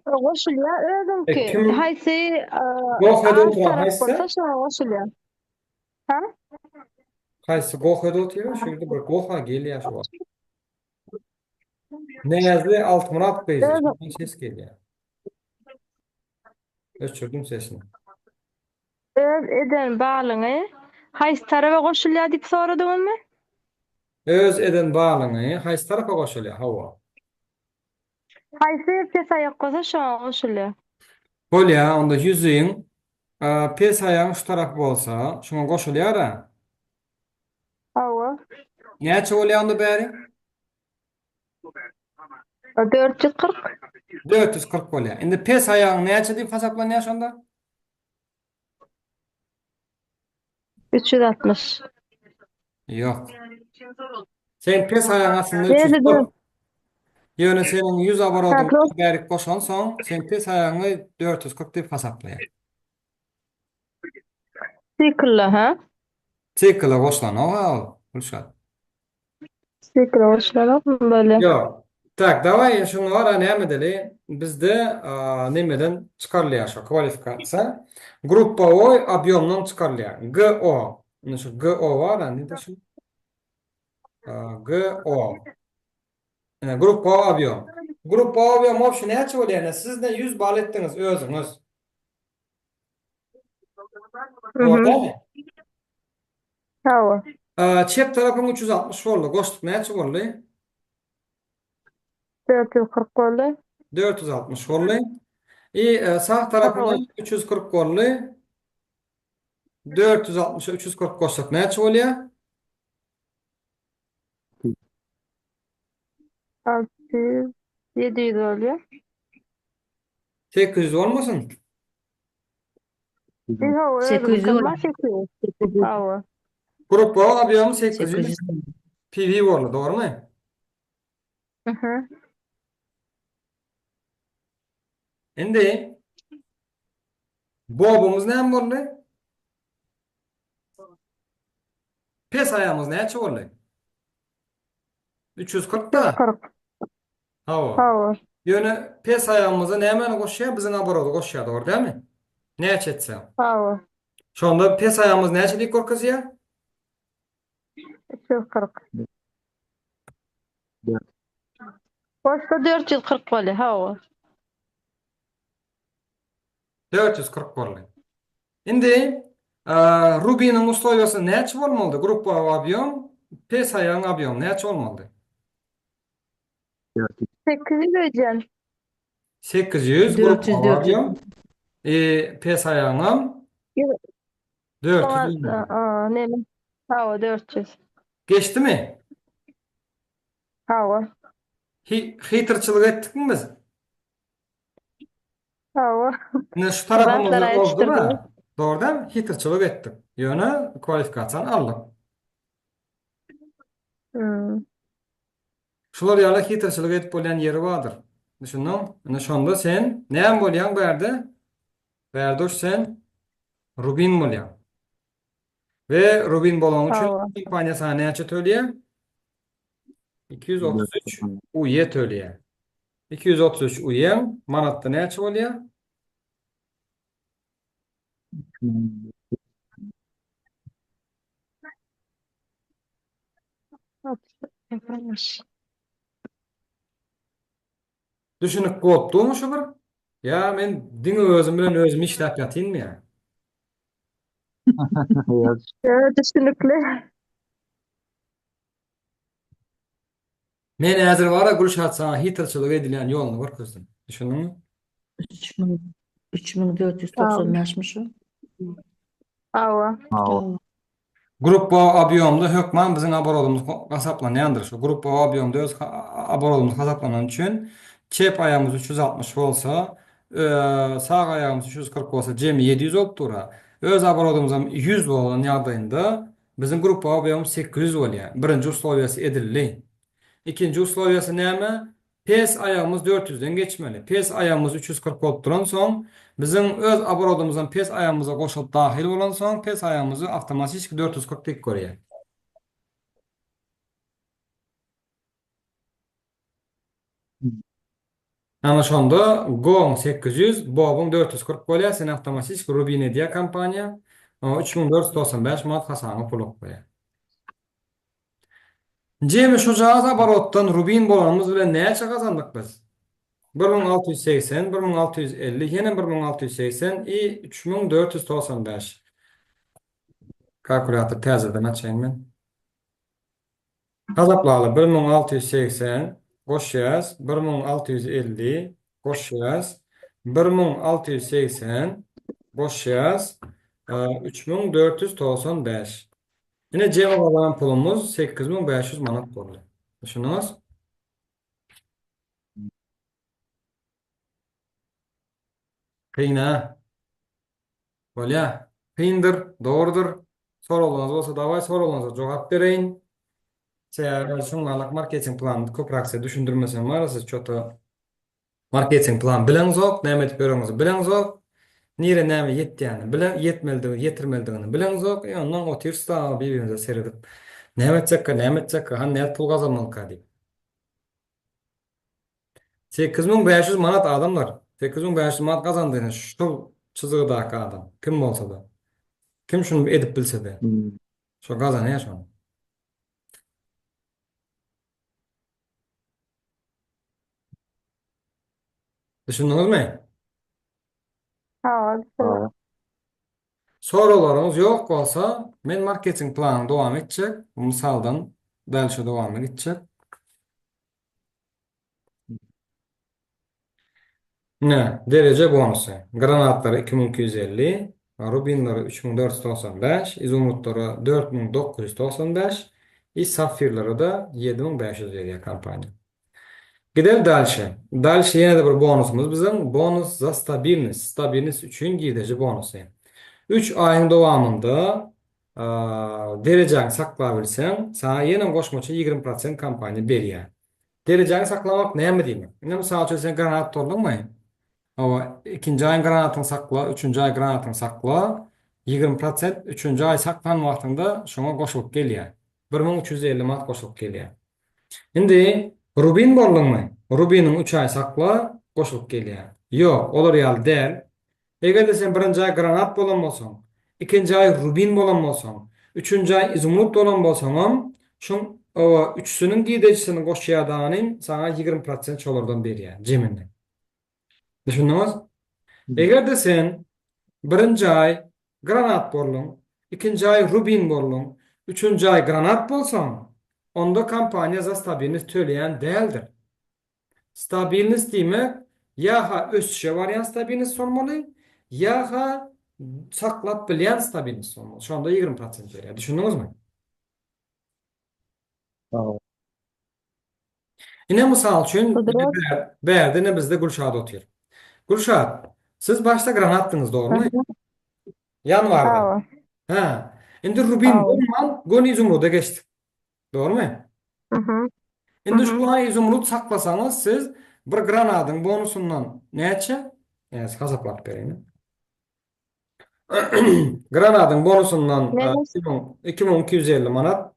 Koşuluyor özüm ki. Kim Haysi Gohede az oturan taraf hayse, olsa şuna koşuluyor. Ha? hayse Gohede oturuyor. Şurada bir Goha geliyor şu an. Ne yazdı? Altmurat Beyzi. Özüm. Şuradan ses geliyor. Ölçürdüm sesini. Öz eden bağlını. Haysi tarafa koşuluyor deyip soradın mı? Öz eden bağlını hayse tarafa koşuluyor. Hava. Haysi pes ayak koysa şuna koşuluyor. Bolya onda yüzüğün pes ayağın şu tarafı olsa şuna koşuluyor da. Hava. Neçe oluyor onda beri? 440. 440 oluyor. Şimdi pes ayağın neçe deyip hesaplanıyor şunda? 360. Yok. Sen pes ayağın aslında Nerede 340. Yani senin 100 Ha, abarodun plus beri koşan son sen pes ayağını 440 deyip hesaplıyor. sikla ha? Tekla koşulan o al. Kuşat. Sikla koşularak mı böyle? Yok. Tak, davay şunu var ne medeli bizde nemeden çıkarılıyor şu kualifikatsiya. Gruppa O объемdan çıkarılıyor. GO. Ne şu GO var hani de şu GO. Gruppa O объем. Gruppa O объем option ne oluyor? Siz de 100 bal ettiniz özünüz. Hı Doğru hı. değil mi? Hava. Çep tarafın 360 oldu. Koştuk ne oldu? 440 oldu. 460 oldu. Sağ Hava. tarafına 340 oldu. 460'a 340 koşsak ne oluyor? 600. 700 oluyor. 800 olmasın? Bir hava özüm 800 kılma olur. 800. Hava. Grup bağ abiyamı 800 800. PV oldu doğru mu? Hı hı. Şimdi bobumuz ne oldu? Pes ayağımız ne oldu? 340 da 140. hava. Hava. Yöne pes ayağımıza näme goşýar? Biziň abarada goşýar, dogry dälmi? Näçe etsem? Hawa. Şonda pes ayağımız näçelik gorkazýar? 340. Dört. Boşda 440 bolýar. Hawa. 440 bolýar. Indi Ruby'nin uslowyasy näçe bolmaly? Gruppa obýom, pes ayagyň obýomy näçe bolmaly? 800 öýdän. 800 gruppa 400 400. obýom. Pes ayagyň 400 bolmaly. Näme? Hawa 400. Geçdimi? Hawa. Hitirçilik etdikmi biz? Hawa. Ine şu tarafımızda Rahatlar oldu ayıştırdınız. da, doğrudan hitirçilik etdik. Yöne kualifikasiyon aldık. Şular ýaly hitirçilik etip bolýan ýeri bardyr. Düşündiň? Ine şonda sen näme bolýan berde? Berde sen Rubin bolýan. Ve Rubin bolan üçin Hawa. kompaniýa sana näçe töleýär? 233 UY töleýär. 233 UY manatda näçe bolýar? Düşünüp gopdymy şu bir? Ya men diňe özüm bilen özüm işläp ýatynmy ýa? Düşünükli. Men häzir bara Gülşat sana hitirçilik edilen ýoluny görkezdim. Düşündiňmi? 3495'miş o. Hawa. Gruppa obýomda hökman biziň abarodymyz gasaplanýandyr. Şu gruppa obýomda öz abarodymyz gasaplanan üçin çep ayağımız 360 bolsa, sağ ayağımız 340 bolsa jemi 700 bolup tura. Öz abarodymyz 100 bolan ýagdaýynda biziň gruppa obýomy 800 bolýar. Birinji uslowiýasy edildi. İkinci uslowiýasy näme? Pes ayağımız 400'den geçmeli. Pes ayağımız 340 bolup turan soň bizim öz abarodymyzdan pes ayağımıza goşulyp dahil bolan soň pes ayağımızı awtomatik 440 tek görýär. Ana şonda Gong 800, Bob'un 440 bolýar. Sen awtomatik Rubin diýä kompaniýa 3495 manat hasany pulup goýar. Jemi şu jaz abarotdan Rubin bolanymyz bilen näçe gazandyk biz? 1680, 1650, ýene 1680 3495. Kalkulator täzeden açayım men. Gazaplaly 1680 goşýas 1650 goşýas 1680 goşýas 3495. Yine cevap alan pulumuz 8500 manat boldy. Düşündiňiz? Kıyna. Bolýa. Kıyındır, doğrudur. Sorulýanys bolsa dawaý sorulýansa jogap bereýin. Şuňlalyk marketing planyny köprakça düşündirmesem bar, siz çota marketing plan bileňizok, näme edip bereňizi bileňizok. Nire näme ýetdiňini bilen, ýetmeldigini, ýetirmeldigini bileňizok. Ondan otirsta bir-birinize seredip näme etjekka, han näme pul gazanmalyka diýip. 8500 manat adamlar. 8500 manat gazandygyny şu çyzygdaky adam. Kim bolsa da. Kim şunu edip bilse de. Şu gazanýar şonu. Düşündiňizmi? Hawa. Sorularyňyz ýok bolsa, men marketing planyny dowam etjek. Misaldan dalşa dowam etjek. Ne? Derece bonusu. Granatları 2250, rubinleri 3495, izumrutları 4995, safirleri da 7500 veriyor kampanya. Gidelim dalşa. Dalşa yine de bir bonusumuz bizim. Bonus za stabilnis. Stabilnis üçün gidici bonusu. 3 ayın dowamında dereceni saklabilsen, sana yine goşmaça 20% kampanya berýär. Dereceni saklamak näme diýmek? Ine misal üçin sen granat torlanmaýyn. Ama ikinci ayın granatyny sakla, üçüncü ay granatyny sakla, 20%, üçüncü ay saklan wagtynda şoňa goşulyp gelýär. 1350 manat goşulyp gelýär. Indi Rubin boldyňmy? Rubinin 3 ay sakla koşulup gelýär. Yok, olar ýaly däl. Egerde sen birinji ay granat bolan bolsaň, ikinji ay rubin bolan bolsaň, üçünji ay izumrut bolan bolsaň, şoň o üçsünün gideçisini goşýadanyň sana 20% çolardan berýär jeminde. Düşündiňiz? Egerde sen birinji ay granat bolan, ikinji ay rubin bolan, üçünji ay granat bolsaň, onda kampaniýa za stabilni töleýän däldir. Stabilnis demek yaha ösüşe varyan stabilnis olmalı yaha saklap bilen stabilnis olmalı. Şu anda 20% veriyor. Düşündünüz mü? Sağ ol. Yine misal için Kudret. berde ne bizde Gülşah'da oturuyor. Gülşah, siz başta granattınız doğru mu? Yanvarda. Sağ ol. Ha. Şimdi Rubin Sağ ol. Bolman Goni İzumrud'a geçti. Doğru mu? Hı hı. Şimdi Hı şu ay İzumrud saklasanız siz bir granadın bonusundan ne edecek? Yani hesaplap vereyim. Granadın bonusundan Ne 2250 manat.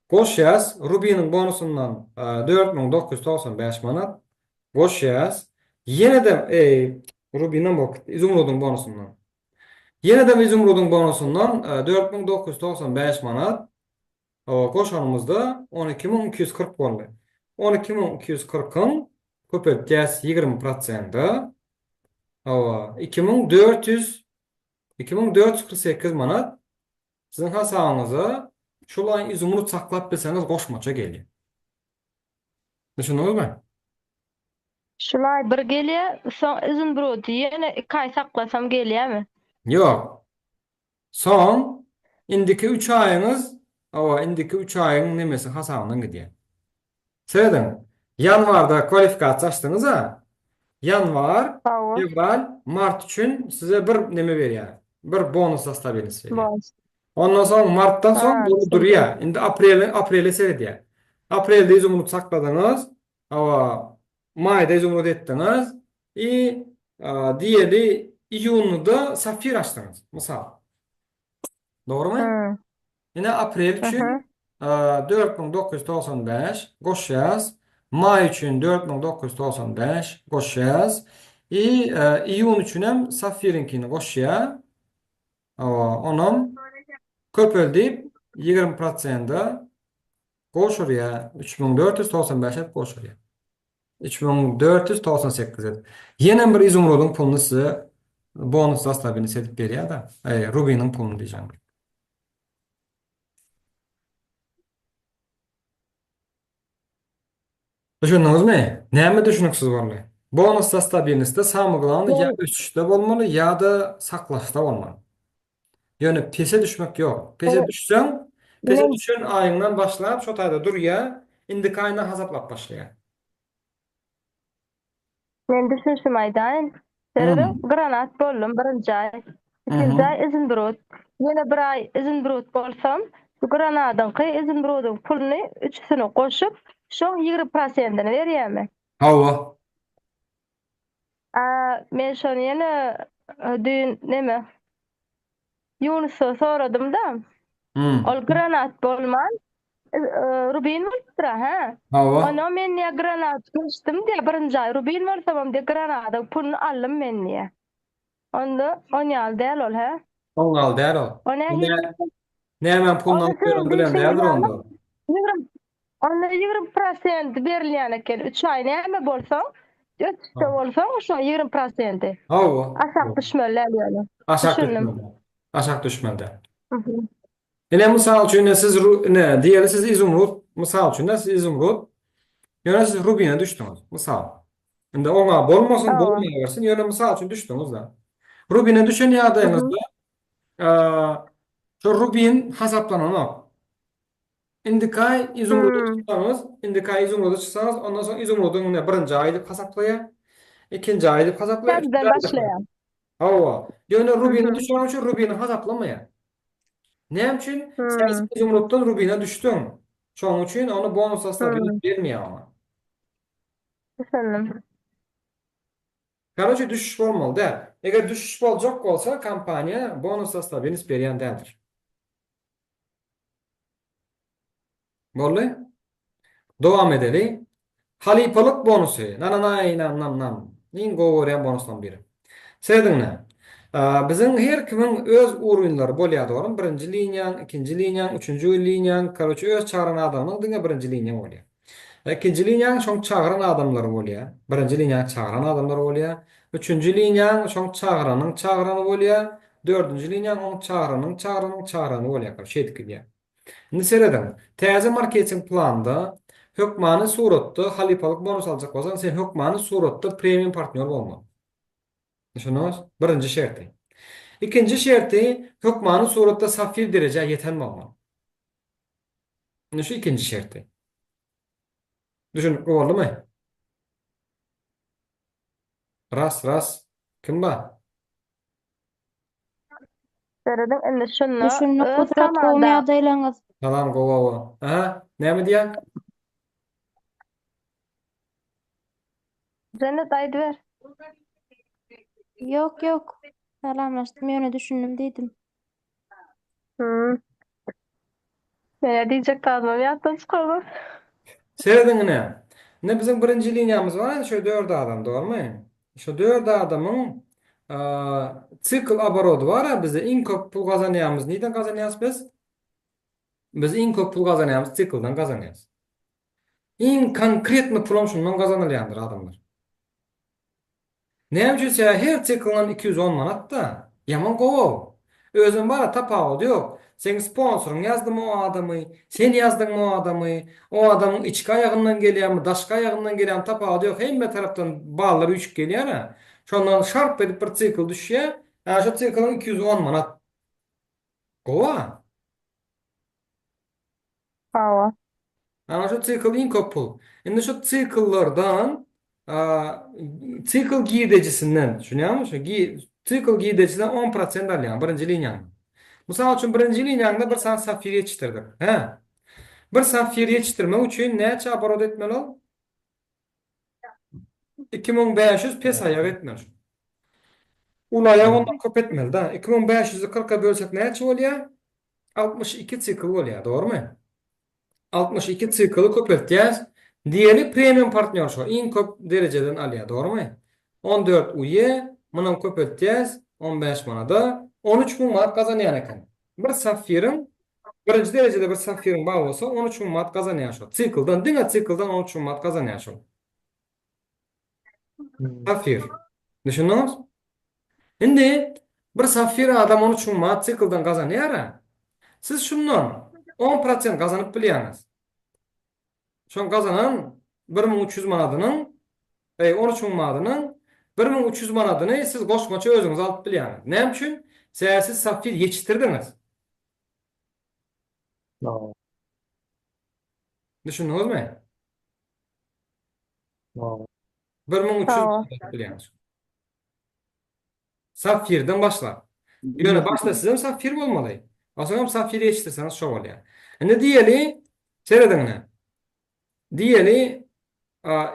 Goşyaz, Rubinin bonusundan 4995 manat. Goşyaz. Yine de Rubinin bak, İzumrud'un bonusundan. Yine de İzumrud'un bonusundan 4995 manat. Koşanımızda 12240 boldy. 12240'ın köpeltýäs 20%. 2448 manat sizin hasabyňyza şolay izumrut saklap bilseniz goşmaça gelýär. Düşündünizmi? Şulay bir gelýär, soň izin brodi ýene 2 ay saklasam gelýärmi? Yok. Son indiki 3 ayınız indiki 3 ayın nemesi hasabynyň gidýär. Sebäpden yanvarda kwalifikasiýa açdyňyz ha. Yanvar, Sağ ol. fevral, mart üçün size bir neme berýär. Bir bonus stabilnis berýär. Boş. Ondan soň martdan soň Ha, bu durýar. Indi aprele seredýär. Aprelde izumrut sakladyňyz, mayda izumrut etdiňiz, diýeli iyunda safir açdyňyz. Misal. Doğrumu? Hı. Yine aprel Hı üçün hı. 4995 goşyaz, may üçün 4995 goşyaz, iyun üçün hem safirinkini goşya, onam köpöldeyip 20% goşur ya 3495 et goşur ya 3498 et. Yine bir izumrudun pulunu size bonus zastabini sedip berýär da. Rubinin pulunu diyeceğim. Düşündünizmi? Näme düşünüksiz barly? Bonus stabiliniste samyglandy ya ösüşde bolmaly ya da saklaşda bolmaly. Ýöne pese düşmek ýok. Pese düşseň, pese Ne- düşen aýyňdan başlap şo taýda durýar, indi kaýna hasaplap başlaýar. Men düşünsüm aýdaýyn. Seredip granat boldum birinji ay. İkinji ay izin brod. Ýene bir ay izin brod bolsam, şu granadyň izin brodyň puluny üçsüni goşup, şoň 20%-ni berýärmi? Hawa. Men şonu ýene dün neme? Yunus'a soradım da, ol granat bolman, rubin bolupdyra, ha? Hawa. Ona men niye granat geçtim diye birinji ay rubin bolsam diye granatyň puluny aldym men niye. Onda on ýal däl ol, ha? Oňal däl ol. Ona Näme pulny alyp berýän bilen nädir onda? 20 onda 20% berilýän eken 3 ay näme bolsa, 4 bolsa şo 20%. Hawa. Aşak düşmeli ýaly. Aşak Düşündüm. düşmelde. Aşak düşmelde. Hı hı. Ene misal üçin siz diýeli siz izumrut, misal üçin siz izumrut, ýöne siz rubine düşdiňiz. Misal. Indi oňa bolmasyn, Aa. bolmaýarsyň, ýöne misal üçin düşdiňiz da. Rubine düşen ýagdaýyňyzda şo rubin hasaplananok. Indikay izumrudu tutsanız, indikay izumrudu tutsanız, ondan sonra izumrudun birinci aylık hasaplaya, ikinci aylık hasaplaya, Käbden başlaýan. Hawa. Ýöne rubine düşen üçin rubine hasaplamaya. Näme üçin? Sen izumruddan rubine düşdün. Şoň üçin onu bonus hasaplaryp bermeýär ama. Düşündüm. Karıcı düşüş bolmaly da. Eger düşüş boljak bolsa, kampaniýa bonus hasaplaryp berýän däldir. Bolly? Dowam edeli. Halipalık bonusu. Nananay nam nam nam. İn gowerýän bonusdan biri. Sevdiňmi? Bizim her kimin öz urunlary bolýar doğru. Birinci liniýaň, ikinci liniýaň, üçüncü liniýaň, karoçy öz çağıran adamyň diňe birinci liniýa bolýar. İkinci liniýaň şoň çağıran adamlar bolýar. Birinci liniýa çağıran adamlar bolýar. Üçüncü liniýaň şoň çağıranyň çağırany bolýar. Dördüncü liniýaň oň çağıranyň bolýar. Şeýdik diýär. Indi seredin. Täze marketing planda hökmany suratda halipalyk bonus aljak bolsaň sen hökmany suratda premium partner bolmaly. Şunuz birinci şerti. İkinci şerti hökmany suratda safir derece yeten bolmaly. Şu ikinci şerti. Düşünüp boldymy? Ras. Kim ba? Seredin indi şunu Düşünni öz kudret samada gowmaya daýlaňyz. Salam gowa. Aha, näme diýär? Cennet aýdy ber. Yok. Salamlaşdym, ýöne düşündim diýdim. Ne diýjek taýdym ýatdan çykardy. Seredin ne? Ne bizim birinci linyamız var ya şu 4 adam doğru mu? Şu 4 adamın sikl oborodu var ya bize en köp pul kazanýarmyz. Neden kazanýarys biz? Biz en köp pul kazanýarmyz sikldan kazanýarys. En konkretni pulum şundan kazanylýandyr adamlar. Näme üçin her sikldan 210 manat da yaman gowy. Özün bara tapawdy ýok. Sen sponsoruň ýazdymy o adamy, sen ýazdyňmy o adamy, o adamyň içki ayagyndan gelýärmi, daşky ayagyndan gelýärmi tapawdy ýok. Hemme tarapdan ballary üçüp gelýär. Şondan şarp edip bir sikl düşýär. Şu sikldan 210 manat. Gowy. Hawa. Ana şu sikl en köp pul. Indi şu sikllardan sikl giýdejisinden, şunýarmy? Şu sikl giýdejisinden 10% alýan birinci liniýaň. Mysal üçin birinci liniýaňda bir san safir ýetiştirdik. Bir safir ýetiştirmek üçin näçe aborot etmeli ol? 2500 pesaýa etmeli. Ulaýa ondan köp etmeli da. 2500'ü 40'a bölsek näçe bolýar? 62 sikl bolýar, dogrymy? 62 sikly köpeltýäs. Diýeli premium partner şo en köp derejeden alýar, dogrymy? 14 uye, munyň köpeltýäs 15 manada 13.000 manat kazanýan eken. Bir safirin birinci derejede bir safirin bagy bolsa 13.000 manat kazanýar şo. Sikldan, diňe sikldan 13.000 manat kazanýar şo. Safir. Düşündiňiz? Indi bir safir adam 13.000 manat sikldan kazanýar. Siz şundan 10% kazanyp bilýäňiz. Şon kazanan 1300 manadynyň 13.000 manadynyň 1300 manadyny siz goşmaça özüňiz alyp bilýäňiz. Näme üçin? Siz safir ýetiştirdiňiz. No. Düşündiňizmi? No. 1300 Tamam. manat bilýäňiz. Safirden başla. Ýöne başla sizem safir bolmaly. Aslında safir ýetiştirseňiz şo bolýar. Indi diýeli, serediňne. Diýeli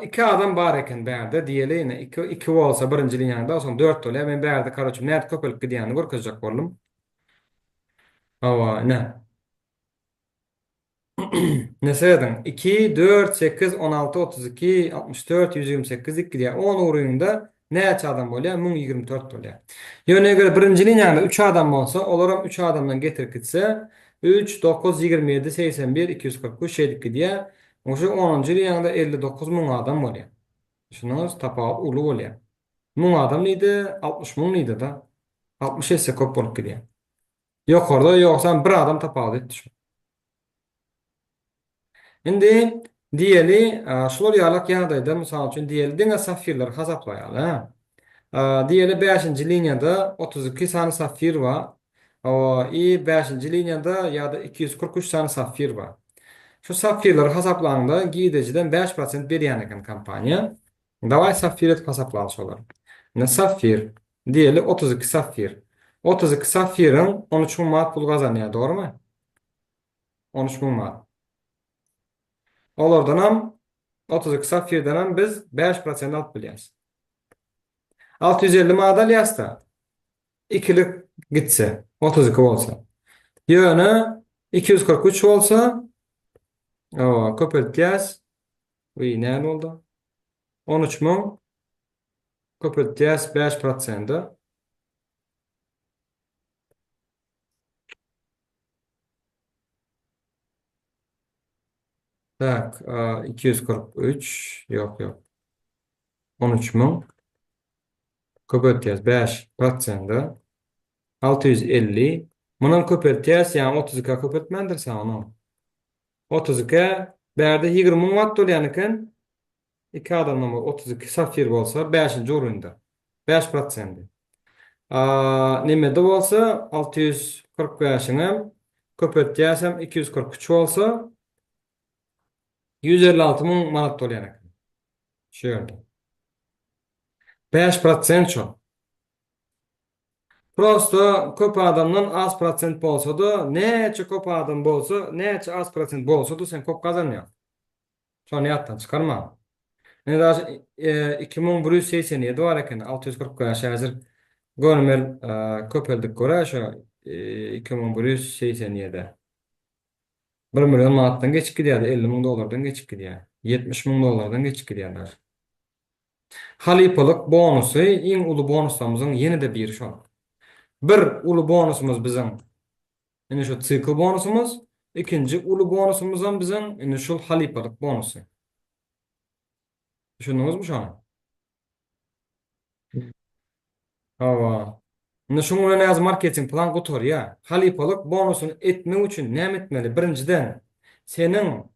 iki adam bar eken bärde diýeli ne iki bolsa birinci liniýada soň 4 bolýar. Men bärde karoçy näde köpelik gidýäni görkezjek boldum. Hawa ne? Ne seredin? 2, 4, 8, 16, 32, 64, 128, 2 diýär. 10 urununda näçe adam bolýar? 1024 bolýar. Ýöne göre birinci liniýada 3 adam bolsa, olaram 3 adamdan getirip gitse 3, 9, 27, 81, 243 şeýdik diýär. Oşu 10-njy liniýada 59.000 adam bolýar. Şunuz tapawut uly bolýar. 1000 adam diýdi, 60.000 diýdi da. 60 esse köp bolup gidýär. Ýokarda ýoksa bir adam tapawut etdi. Indi diýeli, şular ýalak ýagdaýda mysal üçin diýeli diňe safirler hasaplaýaly. Diýeli 5-nji liniýada 32 sany safir bar. 5-nji liniýada ýa-da 243 sany safir bar. Şu safirler hasaplangda giýdejiden 5% berýän eken kompaniýa. Daway safir hasaplaýan şolar. Ne safir diýeli 32 safir. 32 safirin 13.000 manat pul kazanýar, dogrymy? 13.000 manat. Olardan ham 32 safirden ham biz 5% alyp bilýäris. 650 manat alýasda ikilik gitse 32 bolsa. Ýöne 243 bolsa köpeltýäs Näme boldy? 13.000 köpeltýäs 5%. Tak, 243 yok. 13.000 köpeltýäs 5%. 650. Munyň köpeltýäs ýani 30-ka köpeltmendirsen onu. 30-ka bärde 20.000 watt bolýanyken 2 adamdan 32 safir bolsa 5-nji orunda. 5%. Nimede bolsa 645'ine köpeltýäsem 243 bolsa 156.000 manat bolýar. Şöyle. 5% çok. Prosto köp adamdan az prosent bolsa-da, neçe köp adam bolsa, neçe az prosent bolsa-da sen köp kazanýar. Şonu ýatdan çykarma. Ene daha 2187 var eken 645 häzir görmel köpeldik göre şo 2187. 1 milyon manatdan geçip gidýär, 50.000 dolardan geçip gidýär, 70.000 dolardan geçip gidýärler. Halipalyk bonusy iň uly bonuslarymyzyň ýene-de biri şo. Bir uly bonusumuz bizim ine şu sykl bonusumuz, ikinci uly bonusumuzam bizim ine şu halipalyk bonusy. Düşündüňizmi şonu? Hawa. Ine şoň bilen ýazy marketing plan gutar ya. Halipalyk bonusyny etmek üçin näme etmeli? Birinciden senin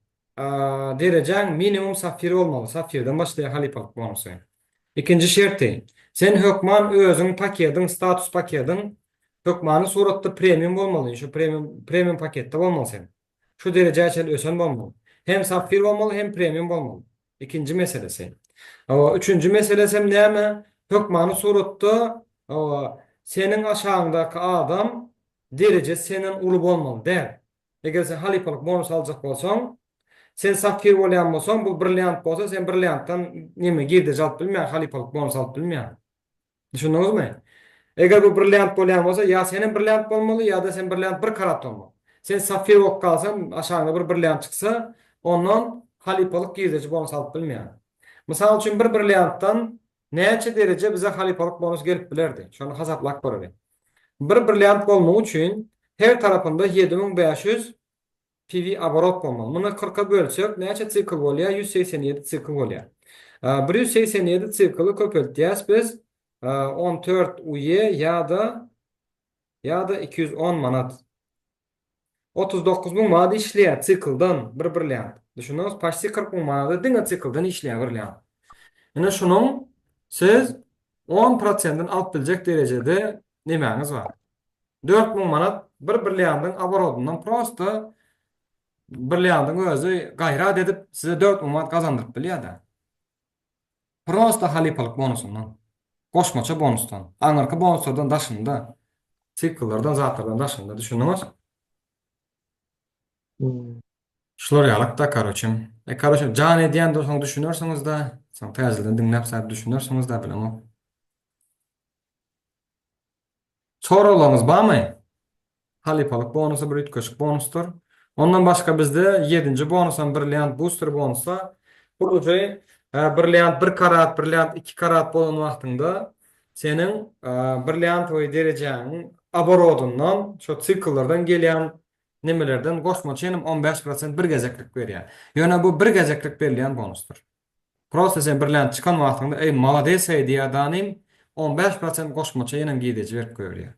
derejaň minimum safir bolmaly. Safirden başlaýar halipalyk bonusy. İkinci şerti, sen hökman özüň paketiň, status paketiň hökmany suratda premium bolmaly. Şu premium paketde bolmaly sen. Şu derejäçe ösen bolmaly. Hem safir bolmaly, hem premium bolmaly. İkinci meselesi. Üçüncü meselesi näme? Hökmany suratda senin aşağındaky adam derece senin uly bolmaly däl. Eger sen halipalyk bonus aljak bolsaň, sen safir bolýan bolsaň, bu brilliant bolsa, sen brilliantdan näme girdi alyp bilmän, halipalyk bonus alyp bilmän. Düşündiňizmi? Eger bu brilliant bolýan bolsa, ýa senin brilliant bolmaly, ýa-da sen brilliant bir karat bolmaly. Sen safir bolup kalsan, aşağına bir brilliant çyksa, ondan halipalyk girdi bonus alyp bilmän. Mysal üçin bir brilliantdan näçe derece bize halipalyk bonus gelip bilerdi. Şonu hasaplak göreli. Bir brilliant bolmak üçin her tarapynda 7500 PV aborot bolmaly. Muny 40'a bölsek näçe sykl bolýar? 187 sykl bolýar. 187 sykly köpeltýäs biz 14 uye ýa-da 210 manat. 39.000 manat işleýär sykldan bir brilliant. Düşünüňiz, paşty 40.000 manat diňe sykldan işleýär brilliant. Ene şonuň siz 10%'dan alyp biljek derejede nemäňiz bar? 4.000 manat bir brilliantyň aborotundan prosto brilliantyň özü gaýrat edip size 4.000 manat kazandyryp bilýär-de. Prosto halipalyk bonusundan, goşmaça bonusdan, aňyrky bonuslardan daşynda, sykyllardan, zatlardan daşynda düşündiňiz? Şular ýalakda karoçym. Karoçym, jan edýän dostuň düşünürsiňiz da, sen täzeden diňläp sap düşünürsiňiz da bilemok. Soralaryňyz barmy? Halipalyk bonusu bir ütköşük bonusdur. Ondan başka bizde 7-nji bonusam brilliant booster bonusa. Burujy brilliant 1 karat, brilliant 2 karat bolan wagtynda senin brilliant we derejaň aborodundan, şu sykyllardan gelýän nimelerden goşmaça 15% bir gezeklik berýär. Ýöne bu bir gezeklik berilýän bonusdur. Prosta sen brilliant çykan wagtynda ey malades diýär danym 15% goşmaça ýene gideji berip görýär.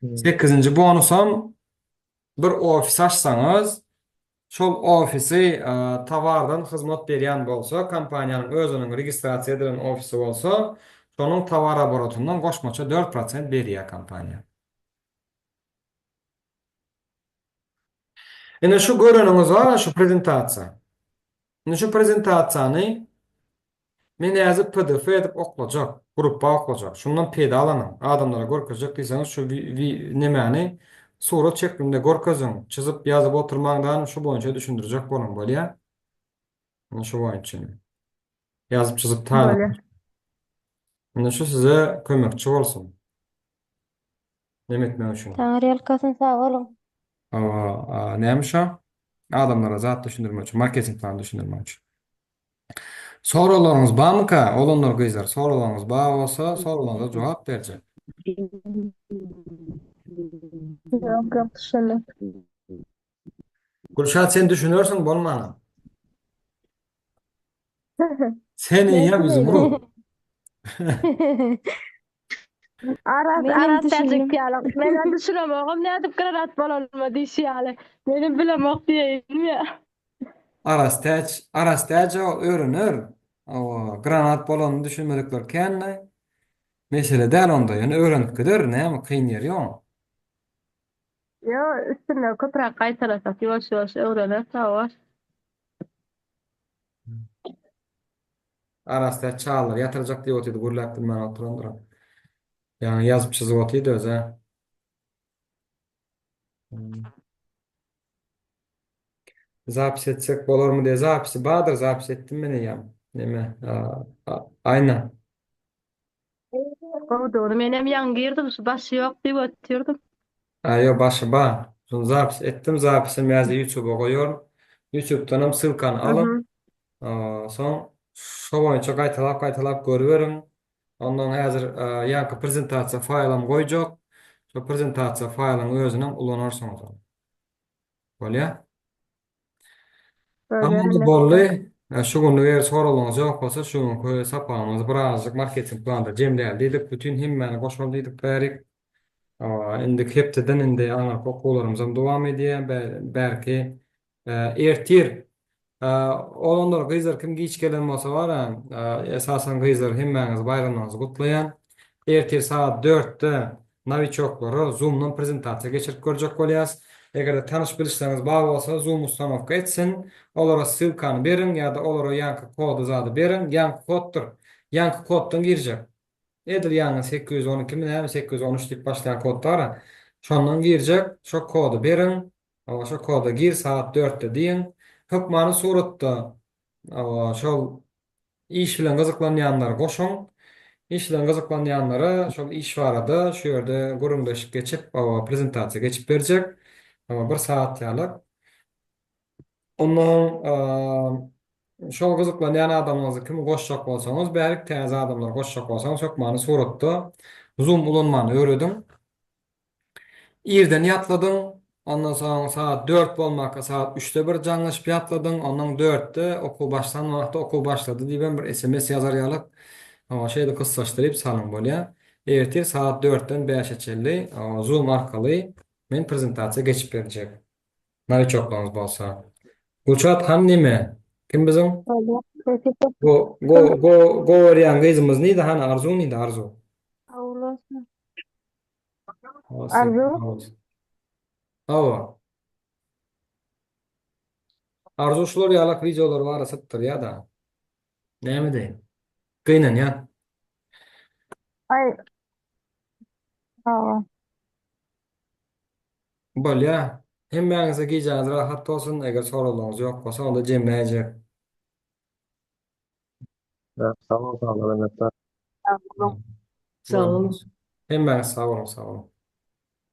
8-nji bonusam bir ofis açsaňyz, şol ofisi tawardan hyzmat berýän bolsa, kompaniýanyň özüniň registrasiýa edilen ofisi bolsa, şonuň tawar aborotundan goşmaça 4% berýär kompaniýa. Ene şu görüniňiz bar, şu prezentasiýa. Ene şu prezentasiýany men ýazyp PDF edip oklajak, gruppa oklajak. Şundan peyda alanyň, adamlara görkezjek diýseňiz şu nemäni surat şeklinde görkeziň, çyzyp ýazyp oturmaňdan şu boýunça düşündirjek bolan bolýar. Ene şu boýunça ýazyp çyzyp taýlap. Ene şu size kömekçi bolsun. Näme etmek üçin? Taňry ýalkasyň sag bolun. Näme şu? Adamlara zat düşündirmek için, marketing planı düşündirmek için. Sorularınız var mı ka? Olanlar kızlar. Sorularınız var olsa sorularınıza cevap vereceğim. Yok yok düşündüm. Gülşat sen düşünüyorsun bolmana. Seni ya bizim ruh. Menem Aras tercih düşündüm. yalan. Ben düşünemem. Ne edip granat balonuma dişi yani. Benim bilemek diyeyim ya. Aras o öğrenir. O granat balonu düşünmedikler kendine. Mesele değil onda. Yani öğrenip gider. Ne ama kıyın yer yok. Yo üstüne köpürak kaytarasak yavaş yavaş öğrenir. Savaş. Aras çağlar yatıracak diye otuydu. Gurlaktım ben oturandıra. Yani yazıp çizip otuydu öze. Zapis etsek olur mu diye zapisi. Bahadır zapis ettim beni ya. Neme? Aynen. Oldu. Benim yan girdim. Su başı yok diye ötürdüm. Yo başı ba. Son zapis ettim. Zapisimi yazı YouTube'a koyuyorum. YouTube'dan sılkan Hı alın. hı. Son şu boyunca kaytalap görüverin. Ondan hazır yankı prezentatsiya faylam koyacak. Şu prezentatsiya faylın özünden ulanırsınız. Böyle. Böyle Amma öyle. bolly, şu günlük eger soralyňyz ýok bolsa, şu günkü sapamyzy birazjyk marketing planında jemdäldik. Bütün himmeni goşuldyk bärik. Indi hepdeden indi aňa okuwlarymyzam dowam edýär. Belki ertir. Olanlar gyzlar kim giç gelen bolsa bara, esasan gyzlar himmäňiz bayramlaryňyzy gutlaýan. Ertir saat 4'te Naviçoklary Zoom'dan prezentasiýa geçirip görjek bolýas. Eger tanış bilişleriniz bar bolsa Zoom ustanowka etsin. Olara sylkany berin ýa-da olara ýanky kodu zady berin. Ýanky koddur. Ýanky koddan girjek. Edir ýangy 812 hem 813 diýip başlaýan kodlar. Şondan girjek, şo kodu berin. Şo kodu gir saat 4'te diýin. Hukmany suratda şol iş bilen gyzyklanýanlar goşuň. İş bilen gyzyklanýanlara şol iş barada şu ýerde gurumdaşyp geçip prezentasiýa geçip berjek. Bir saat ýalyk. Ondan şol gyzyklanýan adamlaryňyzy kim goşjak bolsaňyz, bärik täze adamlar goşjak bolsaňyz, hukmany suratda Zoom ulanmany öğredim. Irden ýatladyň. Ondan soň saat 4 bolmakka saat 3'te bir jaňlaşyp ýatladyň. Ondan 4'te okul başlan wagtda okul başlady diýen bir SMS ýazar ýalyk. Ama şeýle kyssaşdyryp salyň bolýar. Ertir saat 4'ten 5'e çelli Zoom arkaly men prezentasiýa geçip berjek. Näme çoklaryňyz bolsa. Gulçat ham nime? Kim bizim? Öyle. Go öýrän gyzymyz nidi? Hana Arzu nidi? Arzu. Awlasın. Arzu. Awa. Arzu şular ýalyk videolar bara satdyr ýa-da. Näme diýin? Gynan ýa. Ay. Aa. Bolýa. Hemmäňize gijaňyz rahat bolsun. Eger soralyňyz ýok bolsa onda jemläjek. Sağ olun, sağ olun. Sağ olun. Hemmäňiz sağ olun, sağ olun.